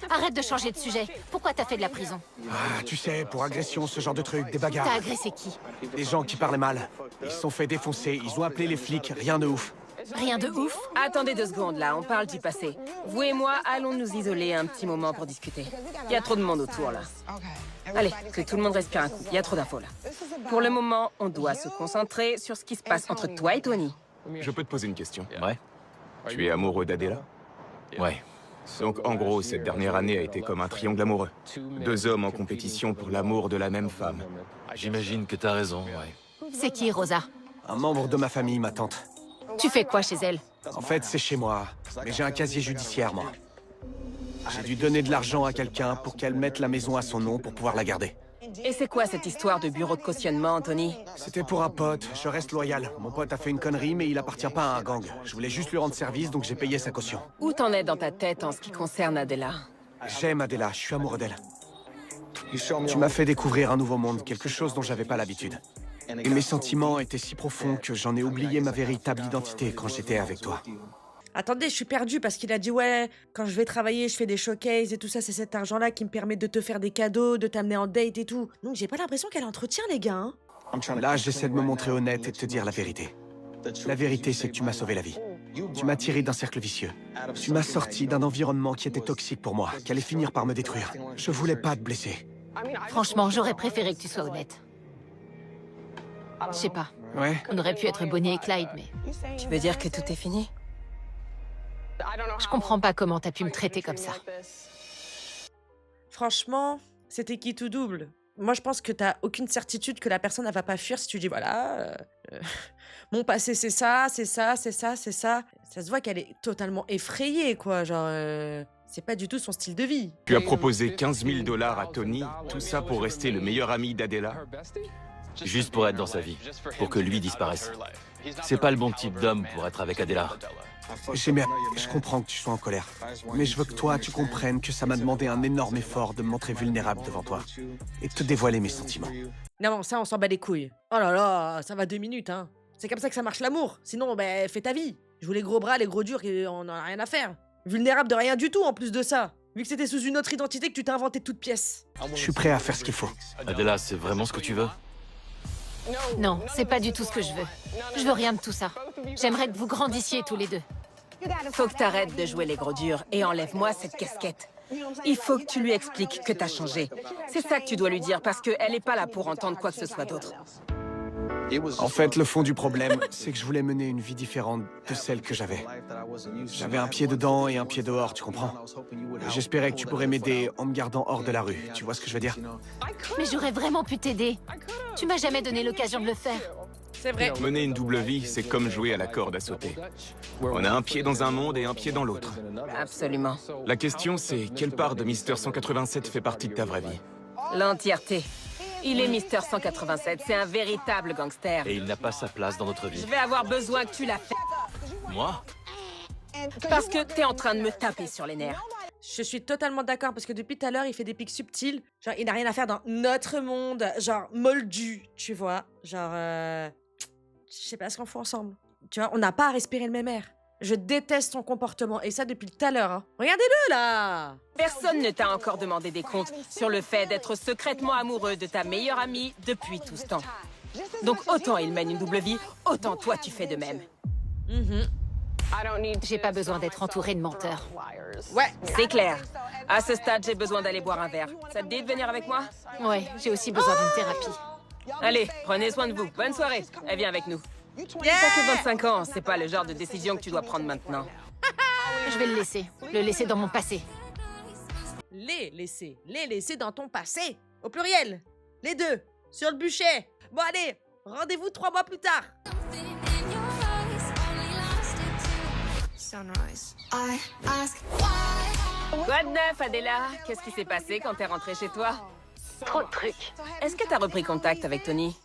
Arrête de changer de sujet. Pourquoi t'as fait de la prison? Ah, tu sais, pour agression, ce genre de truc, des bagarres. T'as agressé qui? Des gens qui parlaient mal. Ils se sont fait défoncer, ils ont appelé les flics, rien de ouf. Rien de ouf? Attendez 2 secondes, là, on parle du passé. Vous et moi, allons nous isoler un petit moment pour discuter. Il y a trop de monde autour, là. Allez, que tout le monde respire un coup. Il y a trop d'infos, là. Pour le moment, on doit se concentrer sur ce qui se passe entre toi et Tony. Je peux te poser une question? Ouais? Tu es amoureux d'Adela? Ouais. Donc en gros, cette dernière année a été comme un triangle amoureux. 2 hommes en compétition pour l'amour de la même femme. J'imagine que t'as raison, ouais. C'est qui, Rosa? Un membre de ma famille, ma tante. Tu fais quoi chez elle? En fait, c'est chez moi, mais j'ai un casier judiciaire, moi. J'ai dû donner de l'argent à quelqu'un pour qu'elle mette la maison à son nom pour pouvoir la garder. Et c'est quoi cette histoire de bureau de cautionnement, Anthony? C'était pour un pote, je reste loyal. Mon pote a fait une connerie, mais il appartient pas à un gang. Je voulais juste lui rendre service, donc j'ai payé sa caution. Où t'en es dans ta tête en ce qui concerne Adela? J'aime Adela, je suis amoureux d'elle. Tu m'as fait découvrir un nouveau monde, quelque chose dont j'avais pas l'habitude. Et mes sentiments étaient si profonds que j'en ai oublié ma véritable identité quand j'étais avec toi. Attendez, je suis perdue parce qu'il a dit ouais, quand je vais travailler, je fais des showcases et tout ça, c'est cet argent-là qui me permet de te faire des cadeaux, de t'amener en date et tout. Donc j'ai pas l'impression qu'elle entretient les gars, hein. Là, j'essaie de me montrer honnête et de te dire la vérité. La vérité, c'est que tu m'as sauvé la vie. Tu m'as tiré d'un cercle vicieux. Tu m'as sorti d'un environnement qui était toxique pour moi, qui allait finir par me détruire. Je voulais pas te blesser. Franchement, j'aurais préféré que tu sois honnête. Je sais pas. Ouais? On aurait pu être Bonnie et Clyde, mais Tu veux dire que tout est fini? je comprends pas comment t'as pu me traiter comme ça. Franchement, c'était qui tout double? Moi, je pense que t'as aucune certitude que la personne, elle va pas fuir si tu dis, voilà, mon passé, c'est ça, c'est ça, c'est ça, c'est ça. Ça se voit qu'elle est totalement effrayée, quoi, genre, c'est pas du tout son style de vie. Tu as proposé 15 000 $ à Tony, tout ça pour rester le meilleur ami d'Adela. Juste pour être dans sa vie, pour que lui disparaisse. C'est pas le bon type d'homme pour être avec Adela. Je comprends que tu sois en colère. Mais je veux que toi, tu comprennes que ça m'a demandé un énorme effort de me montrer vulnérable devant toi. Et de te dévoiler mes sentiments. Non, ça, on s'en bat les couilles. Oh là là, ça va 2 minutes, hein. C'est comme ça que ça marche l'amour. Sinon, ben, fais ta vie. Je veux les gros bras, les gros durs, et on en a rien à faire. Vulnérable de rien du tout, en plus de ça. Vu que c'était sous une autre identité que tu t'es inventé de toutes pièces. Je suis prêt à faire ce qu'il faut. Adela, c'est vraiment ce que tu veux? Non, c'est pas du tout ce que je veux. Je veux rien de tout ça. J'aimerais que vous grandissiez tous les deux. Faut que t'arrêtes de jouer les gros durs et enlève-moi cette casquette. Il faut que tu lui expliques que t'as changé. C'est ça que tu dois lui dire parce qu'elle est pas là pour entendre quoi que ce soit d'autre. En fait, le fond du problème, c'est que je voulais mener une vie différente de celle que j'avais. J'avais un pied dedans et un pied dehors, tu comprends? J'espérais que tu pourrais m'aider en me gardant hors de la rue, tu vois ce que je veux dire? Mais j'aurais vraiment pu t'aider. Tu m'as jamais donné l'occasion de le faire. C'est vrai. Mener une double vie, c'est comme jouer à la corde à sauter. On a un pied dans un monde et un pied dans l'autre. Absolument. La question, c'est quelle part de Mister 187 fait partie de ta vraie vie? L'entièreté. Il est Mister 187, c'est un véritable gangster. Et il n'a pas sa place dans notre vie. Je vais avoir besoin que tu la fasses. Moi? Parce que t'es en train de me taper sur les nerfs. Je suis totalement d'accord parce que depuis tout à l'heure, il fait des pics subtils. Genre, il n'a rien à faire dans notre monde, genre moldu, tu vois. Genre, je sais pas ce qu'on fait ensemble. Tu vois, on n'a pas à respirer le même air. Je déteste son comportement et ça depuis tout à l'heure. Hein. Regardez-le là! Personne ne t'a encore demandé des comptes sur le fait d'être secrètement amoureux de ta meilleure amie depuis tout ce temps. Donc autant il mène une double vie, autant toi tu fais de même. J'ai pas besoin d'être entourée de menteurs. Ouais, c'est clair. À ce stade, j'ai besoin d'aller boire un verre. Ça te dit de venir avec moi? Ouais, j'ai aussi besoin d'une thérapie. Allez, prenez soin de vous. Bonne soirée. Elle vient avec nous. T'as que 25 ans, c'est pas le genre de décision que tu dois prendre maintenant. Je vais le laisser dans mon passé. Les laisser dans ton passé. Au pluriel. Les deux. Sur le bûcher. Bon allez, rendez-vous 3 mois plus tard. Quoi de neuf, Adela? Qu'est-ce qui s'est passé quand t'es rentrée chez toi? Trop de trucs. Est-ce que t'as repris contact avec Tony?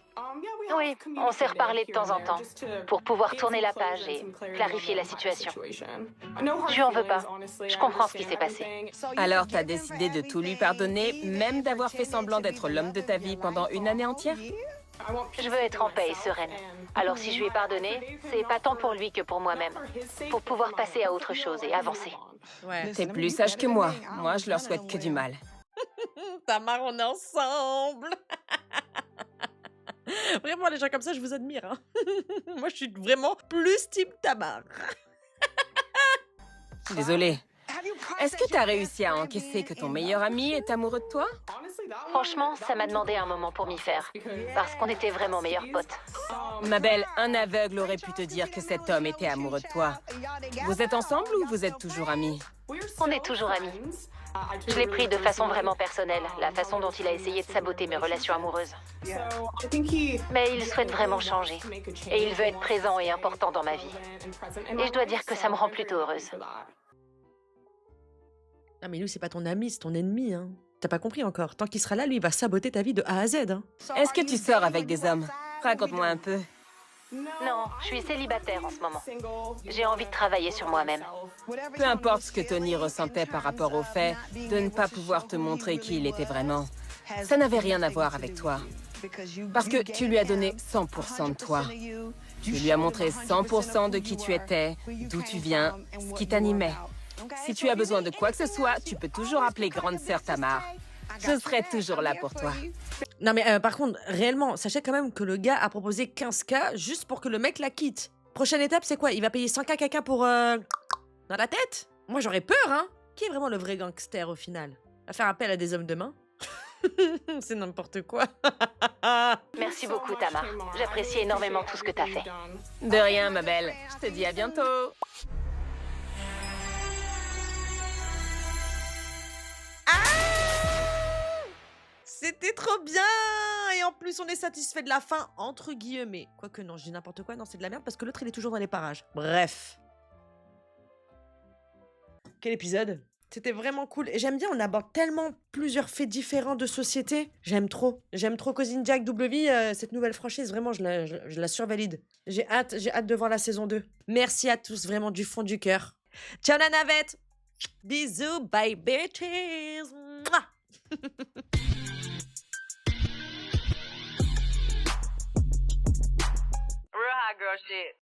Oui, on s'est reparlé de temps en temps, pour pouvoir tourner la page et clarifier la situation. Je lui en veux pas. Je comprends ce qui s'est passé. Alors t'as décidé de tout lui pardonner, même d'avoir fait semblant d'être l'homme de ta vie pendant une année entière? Je veux être en paix et sereine. Alors si je lui ai pardonné, c'est pas tant pour lui que pour moi-même. Pour pouvoir passer à autre chose et avancer. Ouais. T'es plus sage que moi. Moi, je leur souhaite que du mal. Tamar, on est ensemble. Vraiment, les gens comme ça, je vous admire. Hein. Moi, je suis vraiment plus team Tamar. Désolée. Est-ce que t'as réussi à encaisser que ton meilleur ami est amoureux de toi? Franchement, ça m'a demandé un moment pour m'y faire. Parce qu'on était vraiment meilleurs potes. Ma belle, un aveugle aurait pu te dire que cet homme était amoureux de toi. Vous êtes ensemble ou vous êtes toujours amis? On est toujours amis. Je l'ai pris de façon vraiment personnelle, la façon dont il a essayé de saboter mes relations amoureuses. Mais il souhaite vraiment changer. Et il veut être présent et important dans ma vie. Et je dois dire que ça me rend plutôt heureuse. Ah mais lui, c'est pas ton ami, c'est ton ennemi. Hein. T'as pas compris encore. Tant qu'il sera là, lui, il va saboter ta vie de A à Z. Hein. Est-ce que tu sors avec des hommes? Raconte-moi un peu. Non, je suis célibataire en ce moment. J'ai envie de travailler sur moi-même. Peu importe ce que Tony ressentait par rapport au fait de ne pas pouvoir te montrer qui il était vraiment, ça n'avait rien à voir avec toi. Parce que tu lui as donné 100% de toi. Tu lui as montré 100% de qui tu étais, d'où tu viens, ce qui t'animait. Si tu as besoin de quoi que ce soit, tu peux toujours appeler grande sœur Tamar. Je serai toujours là pour toi. Non mais par contre, réellement, sachez quand même que le gars a proposé 15K juste pour que le mec la quitte. Prochaine étape, c'est quoi? Il va payer 100K à quelqu'un pour... dans la tête? Moi j'aurais peur, hein. Qui est vraiment le vrai gangster au final? Va faire appel à des hommes de main? C'est n'importe quoi. Merci beaucoup, Tamar. J'apprécie énormément tout ce que t'as fait. De rien, ma belle. Je te dis à bientôt. C'était trop bien! Et en plus, on est satisfait de la fin, entre guillemets. Quoique non, je dis n'importe quoi, non, c'est de la merde parce que l'autre, il est toujours dans les parages. Bref. Quel épisode? C'était vraiment cool. Et j'aime bien, on aborde tellement plusieurs faits différents de société. J'aime trop. J'aime trop Cousin Jack W. Cette nouvelle franchise, vraiment, je la survalide. J'ai hâte de voir la saison 2. Merci à tous, vraiment, du fond du cœur. Ciao la navette! Bisous, bye bitches! Mouah. Raw girl shit.